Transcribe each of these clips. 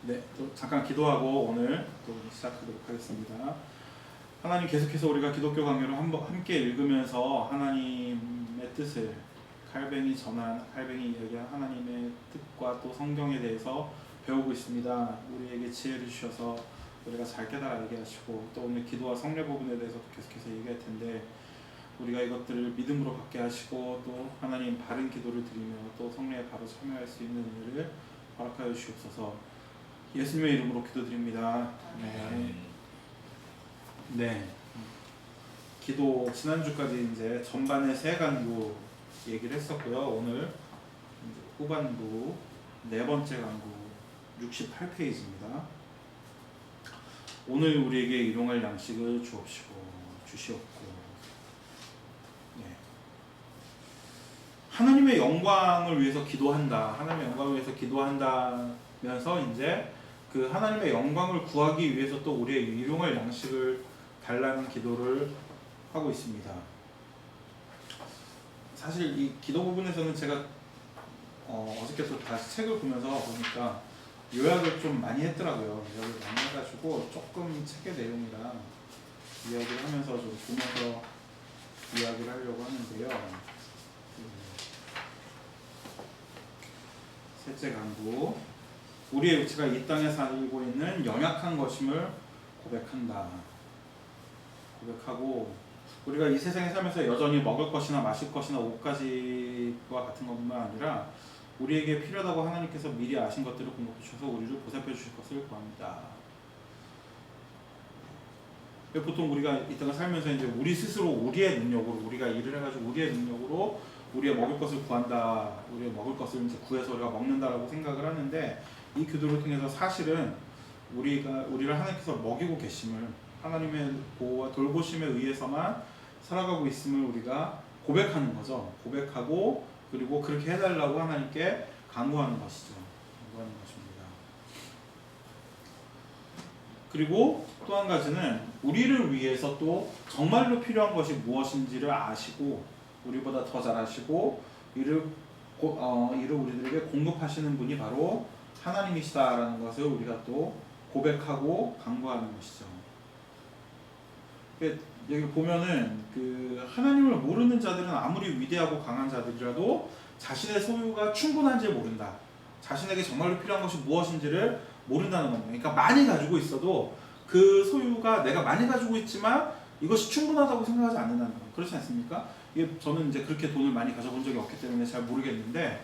네, 또 잠깐 기도하고 오늘 또 시작하도록 하겠습니다. 하나님, 계속해서 우리가 기독교 강요를 함께 읽으면서 하나님의 뜻을 칼뱅이 이야기한 하나님의 뜻과 또 성경에 대해서 배우고 있습니다. 우리에게 지혜를 주셔서 우리가 잘 깨달아 알게 하시고, 또 오늘 기도와 성례 부분에 대해서 계속해서 얘기할 텐데, 우리가 이것들을 믿음으로 받게 하시고, 또 하나님 바른 기도를 드리며 또 성례에 바로 참여할 수 있는 은혜를 허락하여 주옵소서. 예수님의 이름으로 기도드립니다. 네. 네. 기도 지난주까지 이제 전반의 세 간구 얘기를 했었고요. 오늘 이제 후반부 네 번째 간구 68페이지입니다. 오늘 우리에게 일용할 양식을 주시옵고. 네. 하나님의 영광을 위해서 기도한다. 하나님의 영광을 위해서 기도한다면서 이제 그 하나님의 영광을 구하기 위해서 또 우리의 일용할 양식을 달라는 기도를 하고 있습니다. 사실 이 기도 부분에서는 제가 어저께 또 다시 책을 보면서 보니까 요약을 좀 많이 했더라고요. 요약을 많이 해가지고 조금 책의 내용이랑 이야기를 하면서 좀 보면서 이야기를 하려고 하는데요. 셋째 강구, 우리의 육체가 이 땅에 살고 있는 연약한 것임을 고백하고, 우리가 이 세상에 살면서 여전히 먹을 것이나 마실 것이나 옷가지와 같은 것뿐만 아니라 우리에게 필요하다고 하나님께서 미리 아신 것들을 공급해 주셔서 우리를 보살펴 주실 것을 구합니다. 보통 우리가 이 땅을 살면서 이제 우리 스스로 우리의 능력으로, 우리가 일을 해가지고 우리의 능력으로 우리의 먹을 것을 구한다, 우리의 먹을 것을 이제 구해서 우리가 먹는다라고 생각을 하는데, 이 기도를 통해서 사실은 우리를 하나님께서 먹이고 계심을, 하나님의 보호와 돌보심에 의해서만 살아가고 있음을 우리가 고백하는 거죠. 고백하고, 그리고 그렇게 해달라고 하나님께 간구하는 것이죠. 간구하는 것입니다. 그리고 또 한 가지는 우리를 위해서 또 정말로 필요한 것이 무엇인지를 아시고, 우리보다 더 잘 아시고 이를 우리들에게 공급하시는 분이 바로 하나님이시다라는 것을 우리가 또 고백하고 간구하는 것이죠. 여기 보면은 그 하나님을 모르는 자들은 아무리 위대하고 강한 자들이라도 자신의 소유가 충분한지 모른다. 자신에게 정말로 필요한 것이 무엇인지를 모른다는 겁니다. 그러니까 많이 가지고 있어도 그 소유가 내가 많이 가지고 있지만 이것이 충분하다고 생각하지 않는다는 거예요. 그렇지 않습니까? 이게 저는 이제 그렇게 돈을 많이 가져본 적이 없기 때문에 잘 모르겠는데,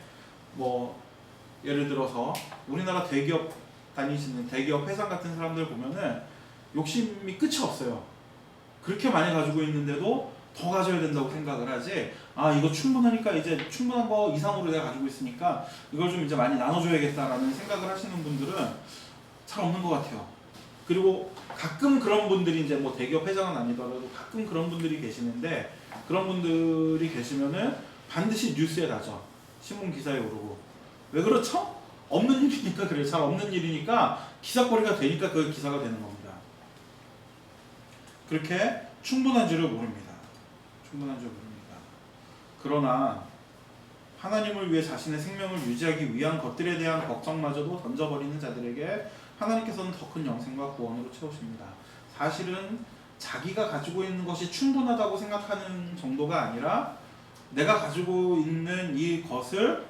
뭐 예를 들어서 우리나라 대기업 다니시는 대기업 회장 같은 사람들 보면은 욕심이 끝이 없어요. 그렇게 많이 가지고 있는데도 더 가져야 된다고 생각을 하지, 이거 충분하니까 이제 충분한 거 이상으로 내가 가지고 있으니까 이걸 좀 이제 많이 나눠줘야겠다라는 생각을 하시는 분들은 잘 없는 것 같아요. 그리고 가끔 그런 분들이 이제 뭐 대기업 회장은 아니더라도 가끔 그런 분들이 계시는데, 그런 분들이 계시면은 반드시 뉴스에 나죠. 신문 기사에 오르고. 왜 그렇죠? 없는 일이니까 그래요. 잘 없는 일이니까 기사거리가 되니까 그 기사가 되는 겁니다. 그렇게 충분한 줄을 모릅니다. 그러나 하나님을 위해 자신의 생명을 유지하기 위한 것들에 대한 걱정마저도 던져버리는 자들에게 하나님께서는 더 큰 영생과 구원으로 채우십니다. 사실은 자기가 가지고 있는 것이 충분하다고 생각하는 정도가 아니라 내가 가지고 있는 이것을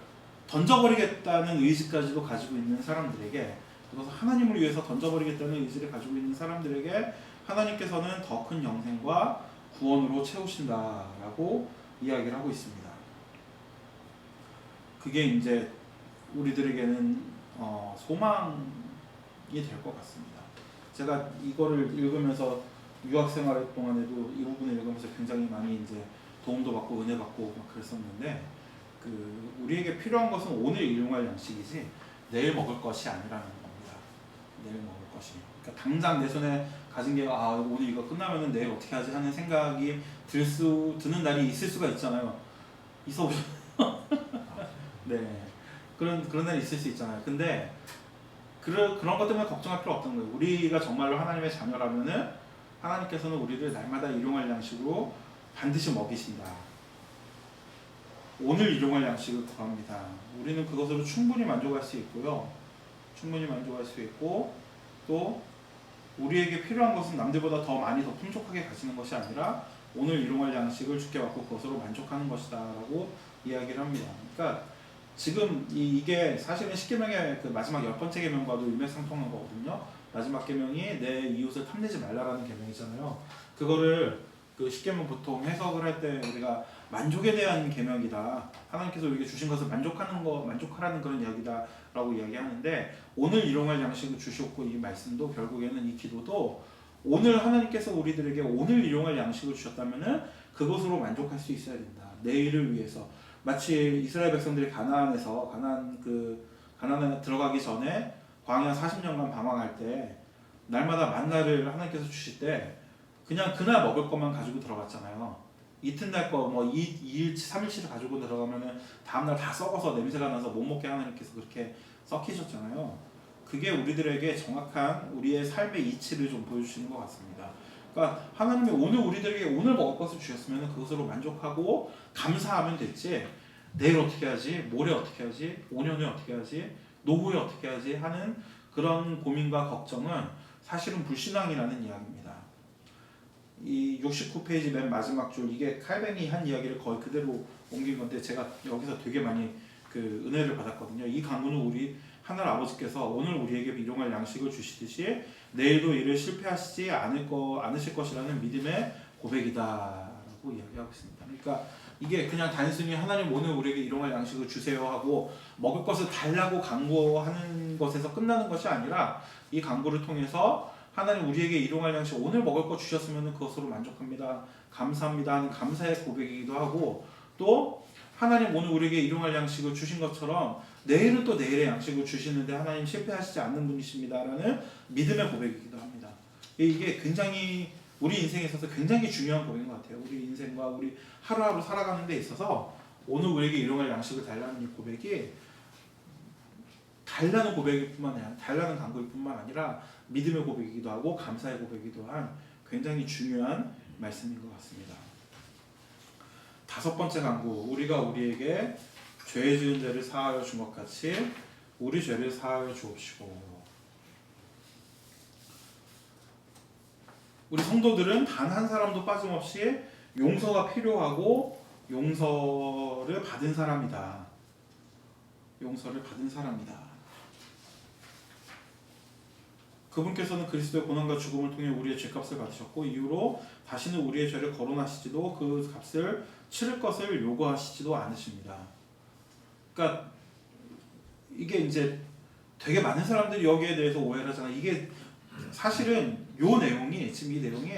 던져버리겠다는 의지까지도 가지고 있는 사람들에게, 그래서 하나님을 위해서 던져버리겠다는 의지를 가지고 있는 사람들에게 하나님께서는 더 큰 영생과 구원으로 채우신다라고 이야기를 하고 있습니다. 그게 이제 우리들에게는 소망이 될 것 같습니다. 제가 이거를 읽으면서 유학생활 동안에도 이 부분을 읽으면서 굉장히 많이 이제 도움도 받고 은혜 받고 막 그랬었는데, 그 우리에게 필요한 것은 오늘 일용할 양식이지 내일 먹을 것이 아니라는 겁니다. 내일 먹을 것이. 그러니까 당장 내 손에 가진 게 오늘 이거 끝나면은 내일 어떻게 하지 하는 생각이 드는 날이 있을 수가 있잖아요. 있어 보셨나요? 네. 그런 날이 있을 수 있잖아요. 근데 그런 것 때문에 걱정할 필요 없다는 거예요. 우리가 정말로 하나님의 자녀라면은 하나님께서는 우리를 날마다 일용할 양식으로 반드시 먹이신다. 오늘 일용할 양식을 구합니다. 우리는 그것으로 충분히 만족할 수 있고요. 충분히 만족할 수 있고, 또 우리에게 필요한 것은 남들보다 더 많이 더 풍족하게 가지는 것이 아니라 오늘 일용할 양식을 주께 받고 그것으로 만족하는 것이다 라고 이야기를 합니다. 그러니까 지금 이게 사실은 십계명의 그 마지막 10번째 계명과도 일맥상통한 거거든요. 마지막 계명이 내 이웃을 탐내지 말라라는 계명이잖아요. 그거를 그 십계명 보통 해석을 할 때 우리가 만족에 대한 계명이다. 하나님께서 우리에게 주신 것을 만족하라는 그런 이야기다라고 이야기하는데, 오늘 일용할 양식을 주셨고 이 말씀도 결국에는 이 기도도 오늘 하나님께서 우리들에게 오늘 일용할 양식을 주셨다면은 그것으로 만족할 수 있어야 된다. 내일을 위해서. 마치 이스라엘 백성들이 가나안에 들어가기 전에 광야 40년간 방황할 때 날마다 만나를 하나님께서 주실 때 그냥 그날 먹을 것만 가지고 들어갔잖아요. 이튿날 거 뭐 2일치 3일치를 가지고 들어가면은 다음날 다 썩어서 냄새가 나서 못 먹게 하나님께서 그렇게 썩히셨잖아요. 그게 우리들에게 정확한 우리의 삶의 이치를 좀 보여주시는 것 같습니다. 그러니까 하나님이 오늘 우리들에게 오늘 먹을 것을 주셨으면 그것으로 만족하고 감사하면 됐지, 내일 어떻게 하지, 모레 어떻게 하지, 5년 후에 어떻게 하지, 노후에 어떻게 하지 하는 그런 고민과 걱정은 사실은 불신앙이라는 이야기입니다. 이 69페이지 맨 마지막 줄, 이게 칼뱅이 한 이야기를 거의 그대로 옮긴 건데 제가 여기서 되게 많이 그 은혜를 받았거든요. 이 강구는 우리 하늘 아버지께서 오늘 우리에게 일용할 양식을 주시듯이 내일도 이를 실패하시지 않으실 것이라는 믿음의 고백이다라고 이야기하고 있습니다. 그러니까 이게 그냥 단순히 하나님 오늘 우리에게 일용할 양식을 주세요 하고 먹을 것을 달라고 강구하는 것에서 끝나는 것이 아니라, 이 강구를 통해서 하나님 우리에게 일용할 양식 오늘 먹을 것 주셨으면 그것으로 만족합니다, 감사합니다 하는 감사의 고백이기도 하고, 또 하나님 오늘 우리에게 일용할 양식을 주신 것처럼 내일은 또 내일의 양식을 주시는데 하나님 실패하시지 않는 분이십니다라는 믿음의 고백이기도 합니다. 이게 굉장히 우리 인생에 있어서 굉장히 중요한 고백인 것 같아요. 우리 인생과 우리 하루하루 살아가는 데 있어서 오늘 우리에게 일용할 양식을 달라는 이 고백이 달라는 고백뿐만 아니라, 달라는 간구일 뿐만 아니라 믿음의 고백이기도 하고 감사의 고백이기도 한 굉장히 중요한 말씀인 것 같습니다. 5번째 간구, 우리가 우리에게 죄 지은 죄를 사하여 준 것 같이 우리 죄를 사하여 주옵시고. 우리 성도들은 단 한 사람도 빠짐없이 용서가 필요하고 용서를 받은 사람이다. 용서를 받은 사람이다. 그분께서는 그리스도의 고난과 죽음을 통해 우리의 죄값을 받으셨고 이후로 다시는 우리의 죄를 거론하시지도 그 값을 치를 것을 요구하시지도 않으십니다. 그러니까 이게 이제 되게 많은 사람들이 여기에 대해서 오해를 하잖아요. 이게 사실은 요 내용이, 지금 이 내용이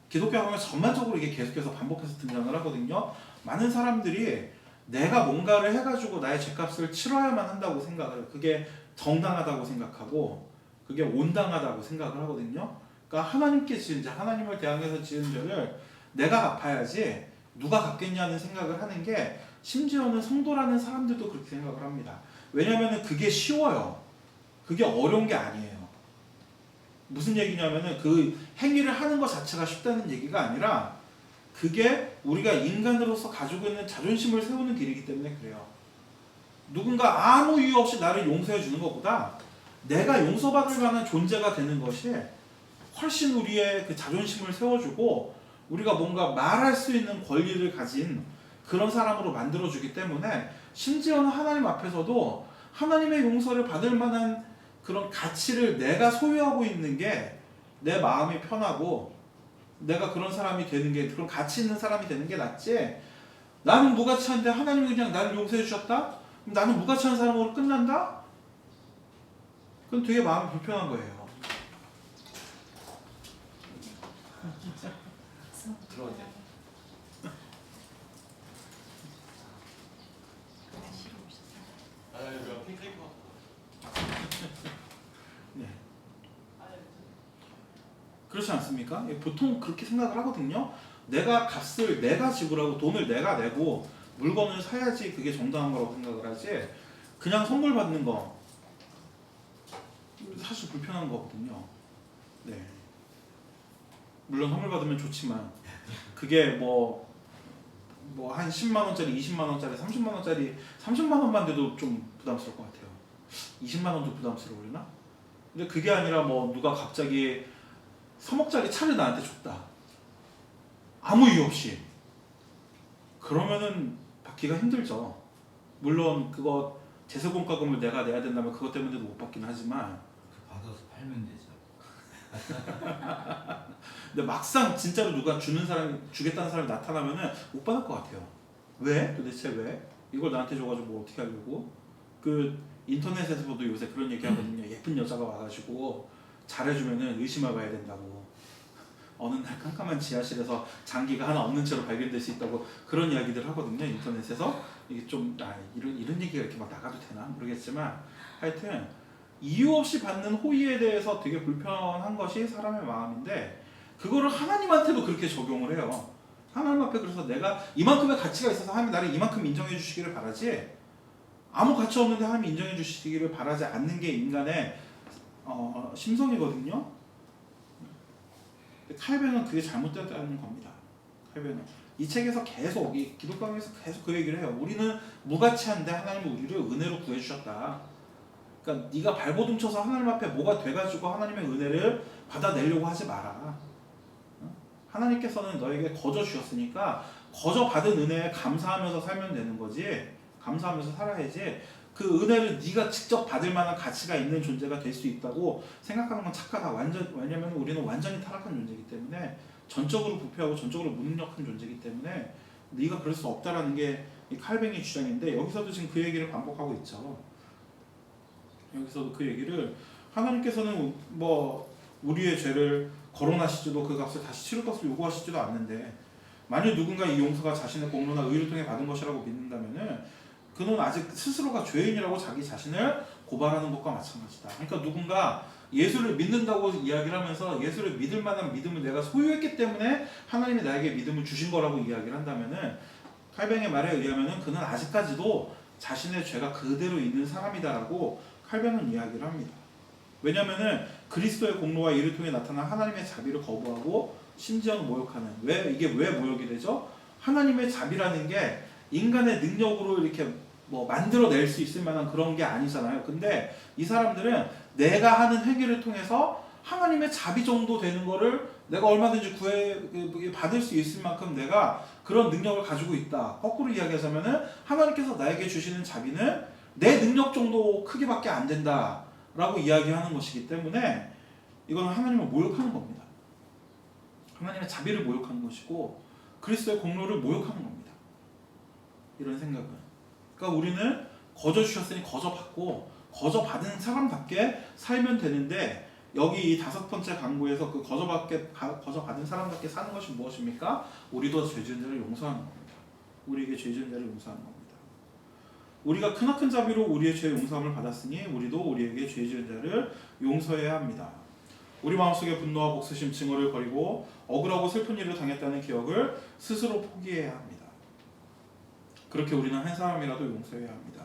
기독교 하면 전반적으로 이게 계속해서 반복해서 등장을 하거든요. 많은 사람들이 내가 뭔가를 해가지고 나의 죄값을 치러야만 한다고 생각을 해요. 그게 정당하다고 생각하고 그게 온당하다고 생각을 하거든요. 그러니까 하나님께 지은 죄, 하나님을 대항해서 지은 죄를 내가 갚아야지 누가 갚겠냐는 생각을 하는 게, 심지어는 성도라는 사람들도 그렇게 생각을 합니다. 왜냐하면 그게 쉬워요. 그게 어려운 게 아니에요. 무슨 얘기냐면은 그 행위를 하는 것 자체가 쉽다는 얘기가 아니라 그게 우리가 인간으로서 가지고 있는 자존심을 세우는 길이기 때문에 그래요. 누군가 아무 이유 없이 나를 용서해 주는 것보다 내가 용서받을 만한 존재가 되는 것이 훨씬 우리의 그 자존심을 세워주고 우리가 뭔가 말할 수 있는 권리를 가진 그런 사람으로 만들어주기 때문에, 심지어는 하나님 앞에서도 하나님의 용서를 받을 만한 그런 가치를 내가 소유하고 있는 게 내 마음이 편하고 내가 그런 사람이 되는 게, 그런 가치 있는 사람이 되는 게 낫지, 나는 무가치한데 하나님이 그냥 나를 용서해 주셨다? 그럼 나는 무가치한 사람으로 끝난다? 그건 되게 마음이 불편한 거예요. 들어오세요. 아유, 핑크리퍼. 네. 그렇지 않습니까? 보통 그렇게 생각을 하거든요. 내가 값을 내가 지불하고 돈을 내가 내고 물건을 사야지 그게 정당한 거라고 생각을 하지, 그냥 선물 받는 거 사실 불편한 거거든요. 네. 물론 선물 받으면 좋지만 그게 뭐 한 10만 원짜리, 20만 원짜리, 30만 원짜리, 30만 원만 돼도 좀 부담스러울 것 같아요. 20만 원도 부담스러우려나? 근데 그게 아니라 뭐 누가 갑자기 3억짜리 차를 나한테 줬다. 아무 이유 없이. 그러면은 받기가 힘들죠. 물론 그거 제세공과금을 내가 내야 된다면 그것 때문에도 못 받긴 하지만 받아서 팔면 되죠. 근데 막상 진짜로 누가 주는 사람이 주겠다는 사람이 나타나면은 못 받을 것 같아요. 왜? 도대체 왜? 이걸 나한테 줘가지고 뭐 어떻게 하려고? 그 인터넷에서도 요새 그런 얘기 하거든요. 예쁜 여자가 와가지고 잘해주면은 의심해 봐야 된다고. 어느 날 깜깜한 지하실에서 장기가 하나 없는 채로 발견될 수 있다고 그런 이야기들 하거든요. 인터넷에서. 이게 좀 이런 얘기가 이렇게 막 나가도 되나 모르겠지만 하여튼 이유 없이 받는 호의에 대해서 되게 불편한 것이 사람의 마음인데 그거를 하나님한테도 그렇게 적용을 해요. 하나님 앞에 그래서 내가 이만큼의 가치가 있어서 하나님이 나를 이만큼 인정해 주시기를 바라지 아무 가치 없는데 하나님이 인정해 주시기를 바라지 않는 게 인간의 심성이거든요. 칼뱅은 그게 잘못됐다는 겁니다. 칼뱅은 이 책에서 계속 이 기독교에서 계속 그 얘기를 해요. 우리는 무가치한데 하나님은 우리를 은혜로 구해주셨다. 그러니까 네가 발버둥 쳐서 하나님 앞에 뭐가 돼가지고 하나님의 은혜를 받아내려고 하지 마라. 하나님께서는 너에게 거저 주셨으니까 거저 받은 은혜에 감사하면서 살면 되는 거지. 감사하면서 살아야지. 그 은혜를 네가 직접 받을 만한 가치가 있는 존재가 될 수 있다고 생각하는 건 착하다. 왜냐면 우리는 완전히 타락한 존재이기 때문에 전적으로 부패하고 전적으로 무능력한 존재이기 때문에 네가 그럴 수 없다라는 게 이 칼뱅의 주장인데 여기서도 지금 그 얘기를 반복하고 있죠. 여기서도 그 얘기를 하나님께서는 뭐 우리의 죄를 거론하시지도 그 값을 다시 치를 것을 요구하시지도 않는데 만일 누군가 이 용서가 자신의 공로나 의를 통해 받은 것이라고 믿는다면은 그는 아직 스스로가 죄인이라고 자기 자신을 고발하는 것과 마찬가지다. 그러니까 누군가 예수를 믿는다고 이야기를 하면서 예수를 믿을 만한 믿음을 내가 소유했기 때문에 하나님이 나에게 믿음을 주신 거라고 이야기를 한다면은 칼뱅의 말에 의하면은 그는 아직까지도 자신의 죄가 그대로 있는 사람이다라고 칼뱅은 이야기를 합니다. 왜냐면은 그리스도의 공로와 이를 통해 나타난 하나님의 자비를 거부하고 심지어는 모욕하는 이게 왜 모욕이 되죠? 하나님의 자비라는 게 인간의 능력으로 이렇게 뭐 만들어낼 수 있을 만한 그런 게 아니잖아요. 근데 이 사람들은 내가 하는 행위를 통해서 하나님의 자비 정도 되는 거를 내가 얼마든지 받을 수 있을 만큼 내가 그런 능력을 가지고 있다. 거꾸로 이야기하자면은 하나님께서 나에게 주시는 자비는 내 능력 정도 크기밖에 안 된다 라고 이야기하는 것이기 때문에 이거는 하나님을 모욕하는 겁니다. 하나님의 자비를 모욕하는 것이고 그리스도의 공로를 모욕하는 겁니다. 이런 생각은. 그러니까 우리는 거저 주셨으니 거저 받고 거저 받은 사람답게 살면 되는데 여기 이 5번째 강구에서 그 거저 받은 사람답게 사는 것이 무엇입니까? 우리도 죄 지은 자를 용서하는 겁니다. 우리에게 죄 지은 자를 용서하는 겁니다. 우리가 크나큰 자비로 우리의 죄 용서함을 받았으니 우리도 우리에게 죄 지은 자를 용서해야 합니다. 우리 마음속에 분노와 복수심, 증오를 버리고 억울하고 슬픈 일을 당했다는 기억을 스스로 포기해야 합니다. 그렇게 우리는 한 사람이라도 용서해야 합니다.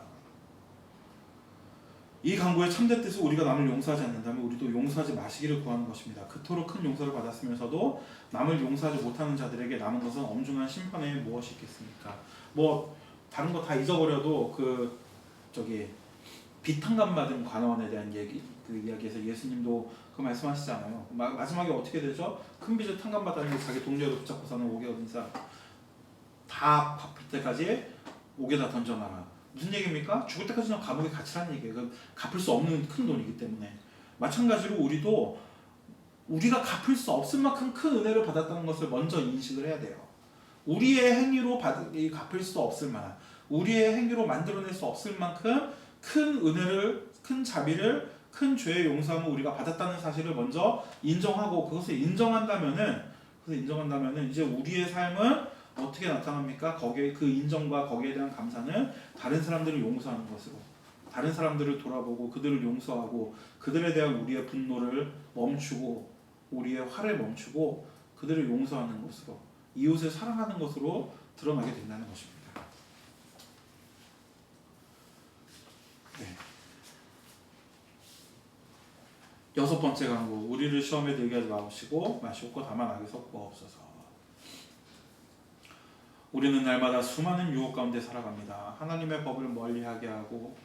이 강구의 참된 뜻은 우리가 남을 용서하지 않는다면 우리도 용서하지 마시기를 구하는 것입니다. 그토록 큰 용서를 받았으면서도 남을 용서하지 못하는 자들에게 남은 것은 엄중한 심판에 무엇이 있겠습니까? 뭐 다른 거 다 잊어버려도 비탕감 받은 관원에 대한 그 이야기에서 예수님도 그 말씀하시잖아요. 마지막에 어떻게 되죠? 큰 빚을 탕감받았는데 자기 동료를 붙잡고 사는 5개 얻은 사람 다 갚을 때까지 5개다 던져놔라. 무슨 얘기입니까? 죽을 때까지는 감옥에 갇히라는 얘기예요. 갚을 수 없는 큰 돈이기 때문에. 마찬가지로 우리도 우리가 갚을 수 없을 만큼 큰 은혜를 받았다는 것을 먼저 인식을 해야 돼요. 우리의 행위로 갚을 수 없을 만한, 우리의 행위로 만들어낼 수 없을 만큼 큰 은혜를, 큰 자비를, 큰 죄의 용서함을 우리가 받았다는 사실을 먼저 인정하고 그것을 인정한다면은 이제 우리의 삶은 어떻게 나타납니까? 거기에 그 인정과 거기에 대한 감사는 다른 사람들을 용서하는 것으로, 다른 사람들을 돌아보고 그들을 용서하고 그들에 대한 우리의 분노를 멈추고 우리의 화를 멈추고 그들을 용서하는 것으로, 이웃을 사랑하는 것으로 드러나게 된다는 것입니다. 네. 6번째 강구, 우리를 시험에 들게 하지 마시고 다만 악에 섞어없소서. 우리는 날마다 수많은 유혹 가운데 살아갑니다. 하나님의 법을 멀리하게 하고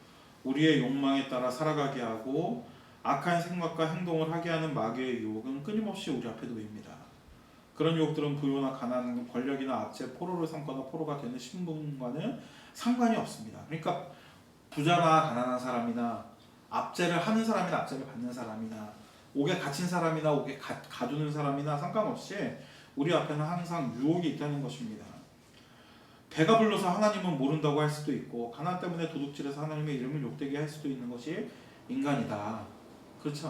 우리의 욕망에 따라 살아가게 하고 악한 생각과 행동을 하게 하는 마귀의 유혹은 끊임없이 우리 앞에 놓입니다. 그런 유혹들은 부요나 가난, 권력이나 압제, 포로를 삼거나 포로가 되는 신분과는 상관이 없습니다. 그러니까 부자나 가난한 사람이나 압제를 하는 사람이나 압제를 받는 사람이나 옥에 갇힌 사람이나 옥에 가두는 사람이나 상관없이 우리 앞에는 항상 유혹이 있다는 것입니다. 배가 불러서 하나님은 모른다고 할 수도 있고 가난 때문에 도둑질해서 하나님의 이름을 욕되게 할 수도 있는 것이 인간이다. 그렇지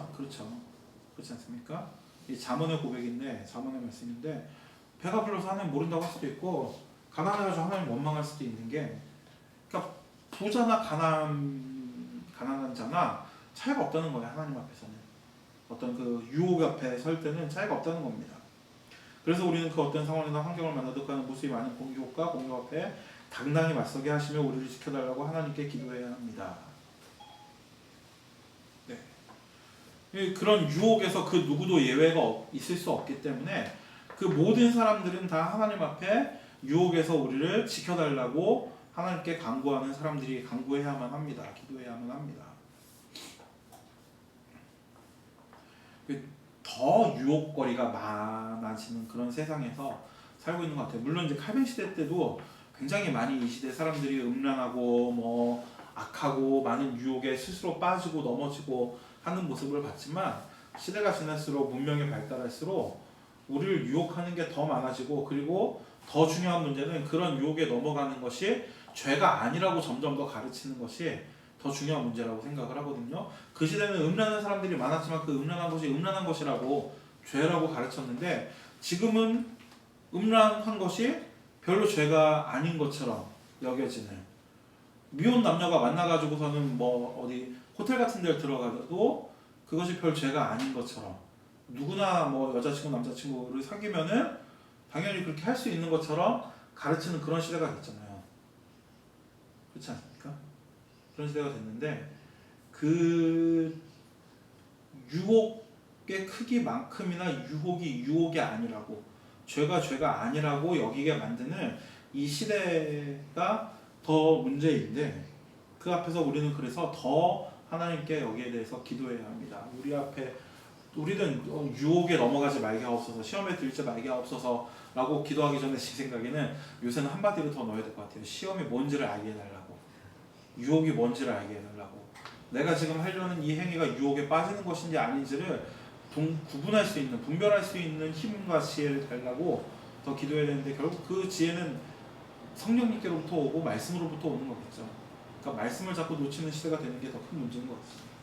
않습니까? 이 잠언의 고백인데 잠언의 말씀인데 배가 불러서 하나님 모른다고 할 수도 있고 가난해가지고 하나님 원망할 수도 있는 게 그러니까 부자나 가난한 자나 차이가 없다는 거예요. 하나님 앞에서는 어떤 그 유혹 앞에 설 때는 차이가 없다는 겁니다. 그래서 우리는 그 어떤 상황이나 환경을 만나도 그 안에 무수히 많은 공격과 공격 앞에 당당히 맞서게 하시며 우리를 지켜달라고 하나님께 기도해야 합니다. 네. 그런 유혹에서 그 누구도 예외가 있을 수 없기 때문에 그 모든 사람들은 다 하나님 앞에 유혹에서 우리를 지켜달라고 하나님께 간구하는 사람들이 간구해야만 합니다. 기도해야만 합니다. 더 유혹거리가 많아지는 그런 세상에서 살고 있는 것 같아요. 물론 이제 칼빈 시대 때도 굉장히 많이 이 시대 사람들이 음란하고 뭐 악하고 많은 유혹에 스스로 빠지고 넘어지고 하는 모습을 봤지만 시대가 지날수록 문명이 발달할수록 우리를 유혹하는 게 더 많아지고 그리고 더 중요한 문제는 그런 유혹에 넘어가는 것이 죄가 아니라고 점점 더 가르치는 것이 더 중요한 문제라고 생각을 하거든요. 그 시대는 음란한 사람들이 많았지만 그 음란한 것이 음란한 것이라고 죄라고 가르쳤는데 지금은 음란한 것이 별로 죄가 아닌 것처럼 여겨지는 미혼 남녀가 만나가지고서는 뭐 어디 호텔 같은 데를 들어가도 그것이 별 죄가 아닌 것처럼 누구나 뭐 여자친구 남자친구를 사귀면은 당연히 그렇게 할 수 있는 것처럼 가르치는 그런 시대가 됐잖아요. 그렇지 않습니까? 그런 시대가 됐는데 그 유혹의 크기만큼이나 유혹이 아니라고 죄가 아니라고 여기게 만드는 이 시대가 더 문제인데 그 앞에서 우리는 그래서 더 하나님께 여기에 대해서 기도해야 합니다. 우리는 유혹에 넘어가지 말게 하옵소서, 시험에 들지 말게 하옵소서 라고 기도하기 전에 제 생각에는 요새는 한마디로 더 넣어야 될 것 같아요. 시험이 뭔지를 알게 해달라고, 유혹이 뭔지를 알게 해달라고, 내가 지금 하려는 이 행위가 유혹에 빠지는 것인지 아닌지를 구분할 수 있는, 분별할 수 있는 힘과 지혜를 달라고 더 기도해야 되는데 결국 그 지혜는 성령님께로부터 오고 말씀으로부터 오는 거겠죠. 그러니까 말씀을 자꾸 놓치는 시대가 되는 게 더 큰 문제인 것 같습니다.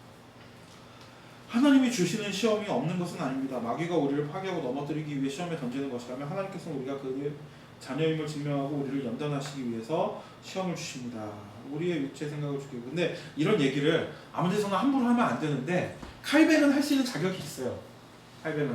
하나님이 주시는 시험이 없는 것은 아닙니다. 마귀가 우리를 파괴하고 넘어뜨리기 위해 시험에 던지는 것이라면 하나님께서는 우리가 그의 자녀임을 증명하고 우리를 연단하시기 위해서 시험을 주십니다. 우리의 육체 생각을 주기로. 근데 이런 얘기를 아무 데서나 함부로 하면 안 되는데 칼뱅은 할 수 있는 자격이 있어요. 칼뱅은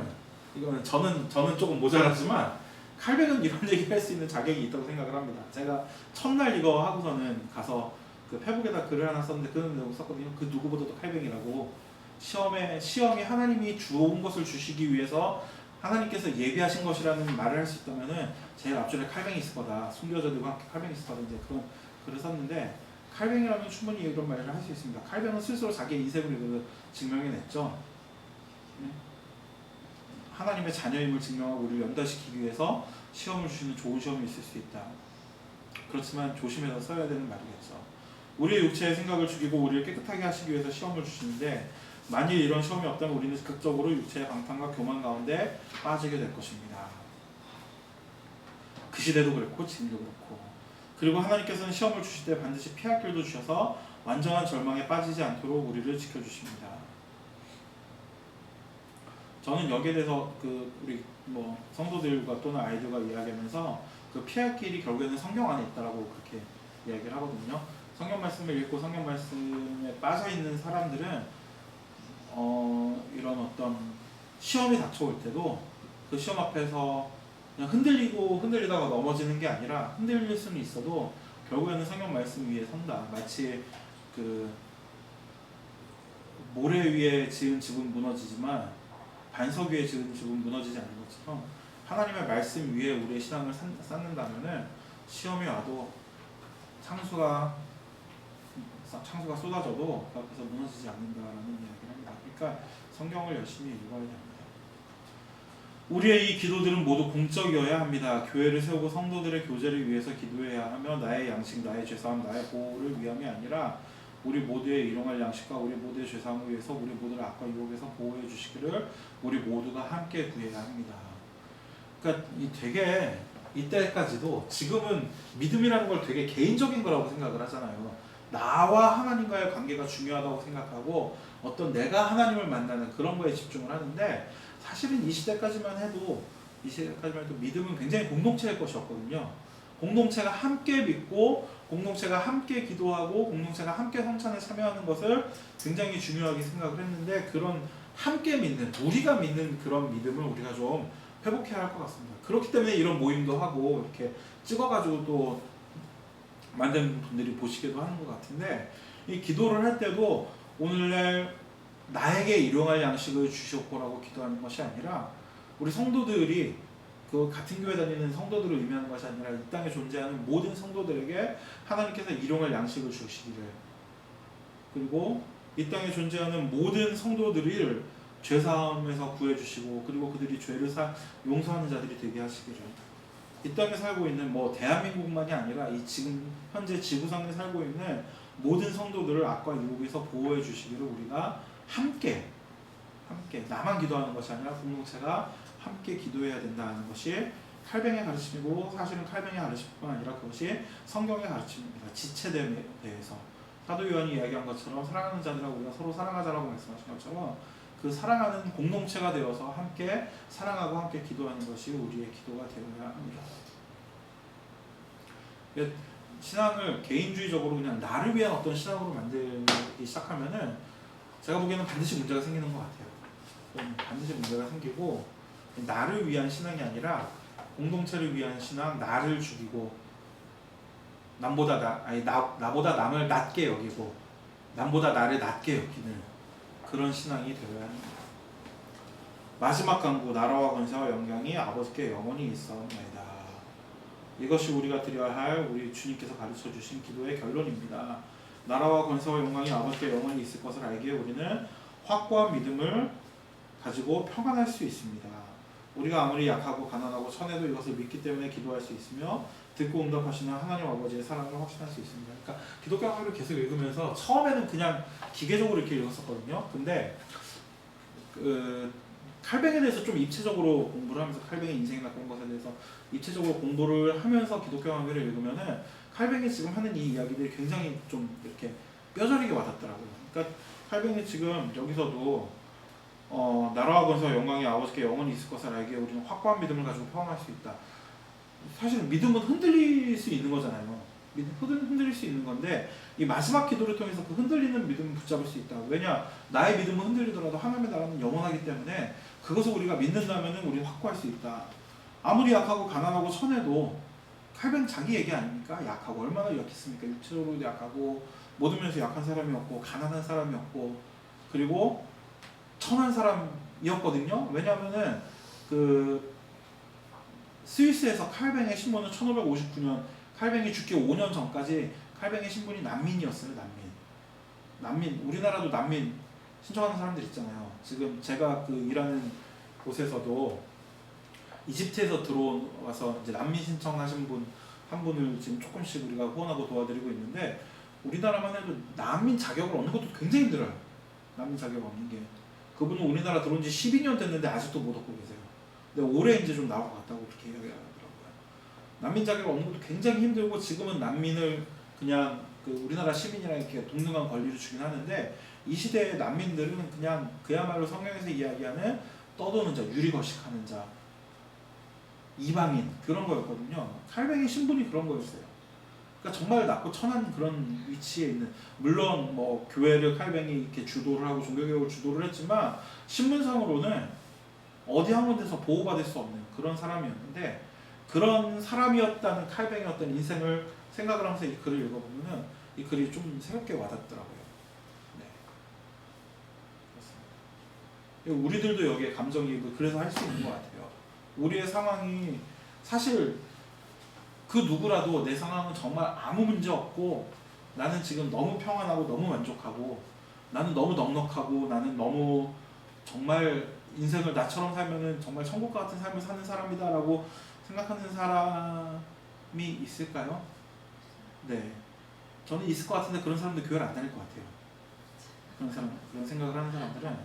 이거는 저는 조금 모자라지만 칼뱅은 이런 얘기 할 수 있는 자격이 있다고 생각을 합니다. 제가 첫날 이거 하고서는 가서 그 페북에다 글을 하나 썼는데 그런 내용 썼거든요. 그 누구보다도 칼뱅이라고. 시험이 하나님이 좋은 것을 주시기 위해서 하나님께서 예비하신 것이라는 말을 할 수 있다면은 제일 앞줄에 칼뱅이 있을 거다. 순교자들과 함께 칼뱅이 있을 거다. 이제 그런 글을 썼는데 칼뱅이라면 충분히 이런 말을 할 수 있습니다. 칼뱅은 스스로 자기의 인생을 증명해냈죠. 하나님의 자녀임을 증명하고 우리를 연단시키기 위해서 시험을 주시는 좋은 시험이 있을 수 있다. 그렇지만 조심해서 써야 되는 말이겠죠. 우리의 육체의 생각을 죽이고 우리를 깨끗하게 하시기 위해서 시험을 주시는데 만일 이런 시험이 없다면 우리는 극적으로 육체의 방탕과 교만 가운데 빠지게 될 것입니다. 그 시대도 그렇고 지금도 그렇고. 그리고 하나님께서는 시험을 주실 때 반드시 피할 길도 주셔서 완전한 절망에 빠지지 않도록 우리를 지켜주십니다. 저는 여기에 대해서 우리 성도들과 또는 아이들과 이야기하면서 그 피할 길이 결국에는 성경 안에 있다라고 그렇게 이야기를 하거든요. 성경 말씀을 읽고 성경 말씀에 빠져 있는 사람들은 이런 어떤 시험이 닥쳐올 때도 그 시험 앞에서 그냥 흔들리다가 넘어지는 게 아니라 흔들릴 수는 있어도 결국에는 성경 말씀 위에 선다. 마치 그 모래 위에 지은 집은 무너지지만 반석 위에 지은 집은 무너지지 않는 것처럼 하나님의 말씀 위에 우리의 신앙을 쌓는다면은 시험이 와도 상수가 창수가 쏟아져도 그 앞에서 무너지지 않는다라는 이야기를 합니다. 그러니까 성경을 열심히 읽어야 됩니다. 우리의 이 기도들은 모두 공적이어야 합니다. 교회를 세우고 성도들의 교제를 위해서 기도해야 하며 나의 양식, 나의 죄사함, 나의 보호를 위함이 아니라 우리 모두의 일용할 양식과 우리 모두의 죄사함을 위해서 우리 모두를 악과 유혹에서 보호해 주시기를 우리 모두가 함께 구해야 합니다. 그러니까 되게 이때까지도 지금은 믿음이라는 걸 되게 개인적인 거라고 생각을 하잖아요. 나와 하나님과의 관계가 중요하다고 생각하고 어떤 내가 하나님을 만나는 그런 거에 집중을 하는데 사실은 이 시대까지만 해도 믿음은 굉장히 공동체의 것이었거든요. 공동체가 함께 믿고 공동체가 함께 기도하고 공동체가 함께 성찬에 참여하는 것을 굉장히 중요하게 생각을 했는데 그런 함께 믿는 우리가 믿는 그런 믿음을 우리가 좀 회복해야 할 것 같습니다. 그렇기 때문에 이런 모임도 하고 이렇게 찍어가지고 또 만든 분들이 보시기도 하는 것 같은데 이 기도를 할 때도 오늘날 나에게 일용할 양식을 주시옵고라고 기도하는 것이 아니라 우리 성도들이 그 같은 교회 다니는 성도들을 의미하는 것이 아니라 이 땅에 존재하는 모든 성도들에게 하나님께서 일용할 양식을 주시기를 그리고 이 땅에 존재하는 모든 성도들을 죄사함에서 구해주시고 그리고 그들이 죄를 용서하는 자들이 되게 하시기를 이 땅에 살고 있는 뭐 대한민국만이 아니라 이 지금 현재 지구상에 살고 있는 모든 성도들을 악과 유혹에서 보호해 주시기를 우리가 함께 나만 기도하는 것이 아니라 공동체가 함께 기도해야 된다는 것이 칼뱅의 가르침이고 사실은 칼뱅의 가르침뿐만 아니라 그것이 성경의 가르침입니다. 지체됨에 대해서 사도 요한이 이야기한 것처럼 사랑하는 자들하고 우리가 서로 사랑하자라고 말씀하신 것처럼 그 사랑하는 공동체가 되어서 함께 사랑하고 함께 기도하는 것이 우리의 기도가 되어야 합니다. 신앙을 개인주의적으로 그냥 나를 위한 어떤 신앙으로 만들기 시작하면은 제가 보기에는 반드시 문제가 생기는 것 같아요. 반드시 문제가 생기고 나를 위한 신앙이 아니라 공동체를 위한 신앙, 나를 죽이고 나보다 남을 낮게 여기고 남보다 나를 낮게 여기는 그런 신앙이 되어야 합니다. 마지막 간구 나라와 권세와 영광이 아버지께 영원히 있사옵나이다. 이것이 우리가 드려야 할 우리 주님께서 가르쳐 주신 기도의 결론입니다. 나라와 권세와 영광이 아버지께 영원히 있을 것을 알기에 우리는 확고한 믿음을 가지고 평안할 수 있습니다. 우리가 아무리 약하고 가난하고 천해도 이것을 믿기 때문에 기도할 수 있으며 듣고 응답하시는 하나님 아버지의 사랑을 확신할 수 있습니다. 그러니까 기독교 강의를 계속 읽으면서 처음에는 그냥 기계적으로 이렇게 읽었었거든요. 근데 칼뱅에 대해서 좀 입체적으로 공부를 하면서 칼뱅의 인생이나 그런 것에 대해서 입체적으로 공부를 하면서 기독교 강의를 읽으면은 칼뱅이 지금 하는 이 이야기들이 굉장히 좀 이렇게 뼈저리게 와닿더라고요. 그러니까 칼뱅이 지금 여기서도 나라와 권세와 영광이 아버지께 영원히 있을 것을 알기에 우리는 확고한 믿음을 가지고 평안할 수 있다. 사실 믿음은 흔들릴 수 있는 거잖아요. 흔들릴 수 있는 건데 이 마지막 기도를 통해서 그 흔들리는 믿음을 붙잡을 수 있다. 왜냐? 나의 믿음은 흔들리더라도 하나님의 나라는 영원하기 때문에 그것을 우리가 믿는다면 우리는 확고할 수 있다. 아무리 약하고 가난하고 천해도 칼뱅 자기 얘기 아닙니까? 약하고 얼마나 약했습니까? 육체적으로도 약하고 모든 면에서 약한 사람이었고 가난한 사람이었고 그리고 천한 사람이었거든요. 왜냐하면은 그 스위스에서 칼뱅의 신분은 1559년 칼뱅이 죽기 5년 전까지 칼뱅의 신분이 난민이었어요. 난민. 우리나라도 난민 신청하는 사람들 있잖아요. 지금 제가 그 일하는 곳에서도 이집트에서 들어와서 이제 난민 신청하신 분 한 분을 지금 조금씩 우리가 후원하고 도와드리고 있는데 우리나라만 해도 난민 자격을 얻는 것도 굉장히 힘들어요. 난민 자격 얻는 게. 그분은 우리나라 들어온 지 12년 됐는데 아직도 못 얻고 계세요. 근데 올해 이제 좀 나올 것 같다고 그렇게 이야기하더라고요. 난민 자격을 얻는 것도 굉장히 힘들고 지금은 난민을 그냥 그 우리나라 시민이랑 이렇게 동등한 권리를 주긴 하는데 이 시대의 난민들은 그냥 그야말로 성경에서 이야기하는 떠도는 자, 유리거식하는 자, 이방인 그런 거였거든요. 칼뱅의 신분이 그런 거였어요. 그러니까 정말 낮고 천한 그런 위치에 있는 물론 뭐 교회를 칼뱅이 이렇게 주도를 하고 종교개혁을 주도를 했지만 신분상으로는 어디 한 군데서 보호받을 수 없는 그런 사람이었는데 그런 사람이었다는 칼뱅의 어떤 인생을 생각을 하면서 이 글을 읽어보면은 이 글이 좀 새롭게 와닿더라고요. 네. 그렇습니다. 우리들도 여기에 감정이입을 그래서 할 수 있는 것 같아요. 우리의 상황이 사실 그 누구라도 내 상황은 정말 아무 문제 없고 나는 지금 너무 평안하고 너무 만족하고 나는 너무 넉넉하고 나는 너무 정말 인생을 나처럼 살면은 정말 천국과 같은 삶을 사는 사람이다라고 생각하는 사람이 있을까요? 네, 저는 있을 것 같은데 그런 사람들 교회를 안 다닐 것 같아요. 그런 생각을 하는 사람들은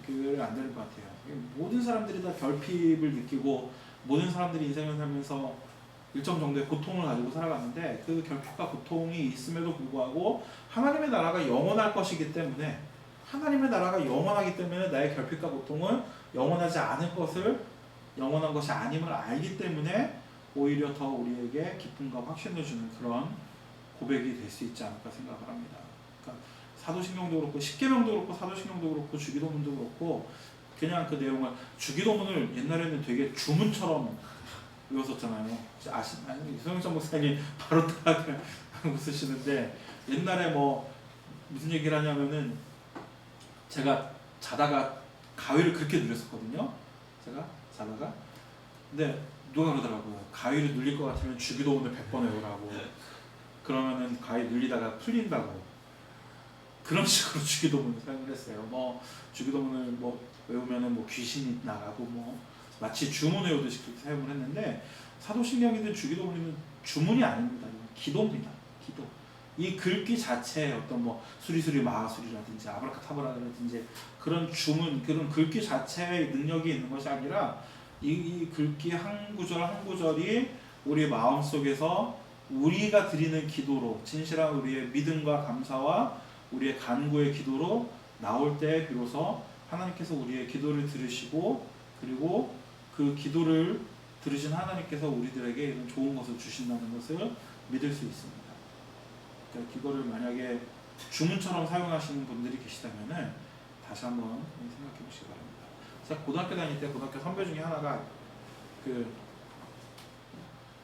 교회를 안 다닐 것 같아요. 모든 사람들이 다 결핍을 느끼고 모든 사람들이 인생을 살면서 일정 정도의 고통을 가지고 살아가는데 그 결핍과 고통이 있음에도 불구하고 하나님의 나라가 영원할 것이기 때문에 하나님의 나라가 영원하기 때문에 나의 결핍과 고통은 영원하지 않을 것을 영원한 것이 아님을 알기 때문에 오히려 더 우리에게 기쁨과 확신을 주는 그런 고백이 될 수 있지 않을까 생각을 합니다. 그러니까 사도신경도 그렇고 십계명도 그렇고 사도신경도 그렇고 주기도문도 그렇고 그냥 그 내용을 주기도문을 옛날에는 되게 주문처럼 외웠었잖아요. 아니 소영찬 목사님 바로 따라하고 쓰시는데 옛날에 뭐 무슨 얘기를 하냐면은 제가 자다가 가위를 그렇게 눌렸었거든요. 제가 자다가 근데 누가 그러더라고요. 가위를 눌릴 것 같으면 주기도문을 100번 외우라고. 그러면은 가위 눌리다가 풀린다고. 그런 식으로 주기도문을 사용을 했어요. 뭐 주기도문을 뭐 외우면은 뭐 귀신이 나가고 뭐 마치 주문 외우듯이 그렇게 사용을 했는데 사도신경이든 주기도문이든 주문이 아닙니다. 기도입니다. 기도. 이 글귀 자체의 어떤 뭐 수리수리 마하수리라든지 아브라카타브라든지 그런 주문 그런 글귀 자체의 능력이 있는 것이 아니라 이 글귀 한 구절 한 구절이 우리 마음 속에서 우리가 드리는 기도로 진실한 우리의 믿음과 감사와 우리의 간구의 기도로 나올 때 비로소 하나님께서 우리의 기도를 들으시고 그리고 그 기도를 들으신 하나님께서 우리들에게 이런 좋은 것을 주신다는 것을 믿을 수 있습니다. 그러니까 이거를 만약에 주문처럼 사용하시는 분들이 계시다면은 다시 한번 생각해 보시기 바랍니다. 제가 고등학교 다닐 때 고등학교 선배 중에 하나가 그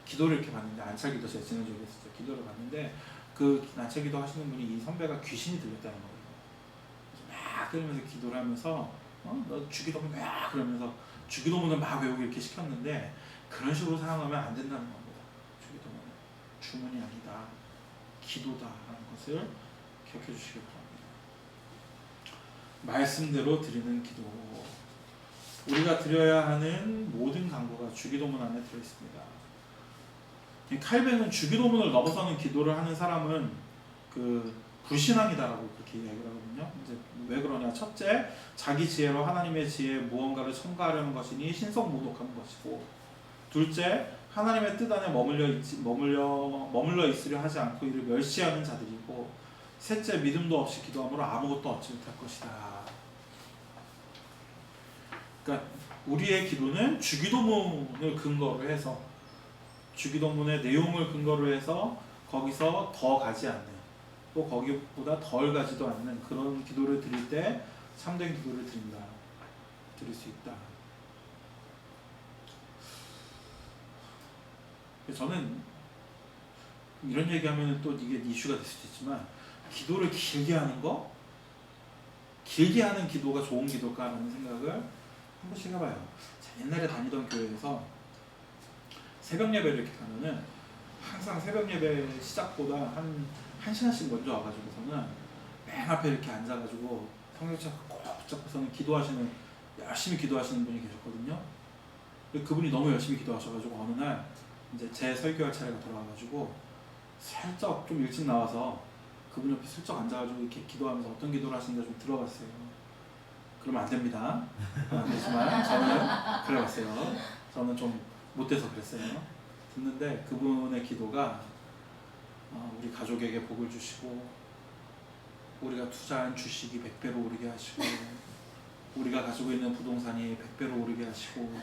기도를 이렇게 봤는데 안찰기도 제가 지난주에 했었죠. 기도를 봤는데 그 안찰기도 하시는 분이 이 선배가 귀신이 들렸다는 거예요. 막 그러면서 기도를 하면서 너 주기도문 막 그러면서 주기도문을 막 외우고 이렇게 시켰는데 그런 식으로 사용하면 안 된다는 겁니다. 주기도문은 주문이 아니다. 기도다라는 것을 기억해 주시기 바랍니다. 말씀대로 드리는 기도. 우리가 드려야 하는 모든 간구가 주기도문 안에 들어있습니다. 칼뱅은 주기도문을 넘어서는 기도를 하는 사람은 그 불신앙이다라고 그렇게 이야기를 하거든요. 이제 왜 그러냐? 첫째, 자기 지혜로 하나님의 지혜에 무언가를 첨가하려는 것이니 신성모독하는 것이고, 둘째, 하나님의 뜻 안에 머물러 있으려 하지 않고 이를 멸시하는 자들이고, 셋째, 믿음도 없이 기도함으로 아무것도 얻지 못할 것이다. 그러니까 우리의 기도는 주기도문을 근거로 해서 주기도문의 내용을 근거로 해서 거기서 더 가지 않는 또 거기보다 덜 가지도 않는 그런 기도를 드릴 때 참된 기도를 드릴 수 있다. 저는 이런 얘기하면 또 이게 이슈가 될 수도 있지만 기도를 길게 하는 거? 길게 하는 기도가 좋은 기도일까라는 생각을 한 번씩 해봐요. 옛날에 다니던 교회에서 새벽 예배를 이렇게 가면은 항상 새벽 예배 시작보다 한 시간씩 먼저 와가지고서는 맨 앞에 이렇게 앉아가지고 성경책 꼭 붙잡고서는 열심히 기도하시는 분이 계셨거든요. 그분이 너무 열심히 기도하셔가지고 어느 날 이제 제 설교할 차례가 돌아와가지고 살짝 좀 일찍 나와서 그분 옆에 슬쩍 앉아가지고 이렇게 기도하면서 어떤 기도를 하시는지 좀 들어봤어요. 그러면 안 됩니다. 그렇지만 저는 그래봤어요. 저는 좀 못돼서 그랬어요. 듣는데 그분의 기도가 우리 가족에게 복을 주시고 우리가 투자한 주식이 100배로 오르게 하시고 우리가 가지고 있는 부동산이 100배로 오르게 하시고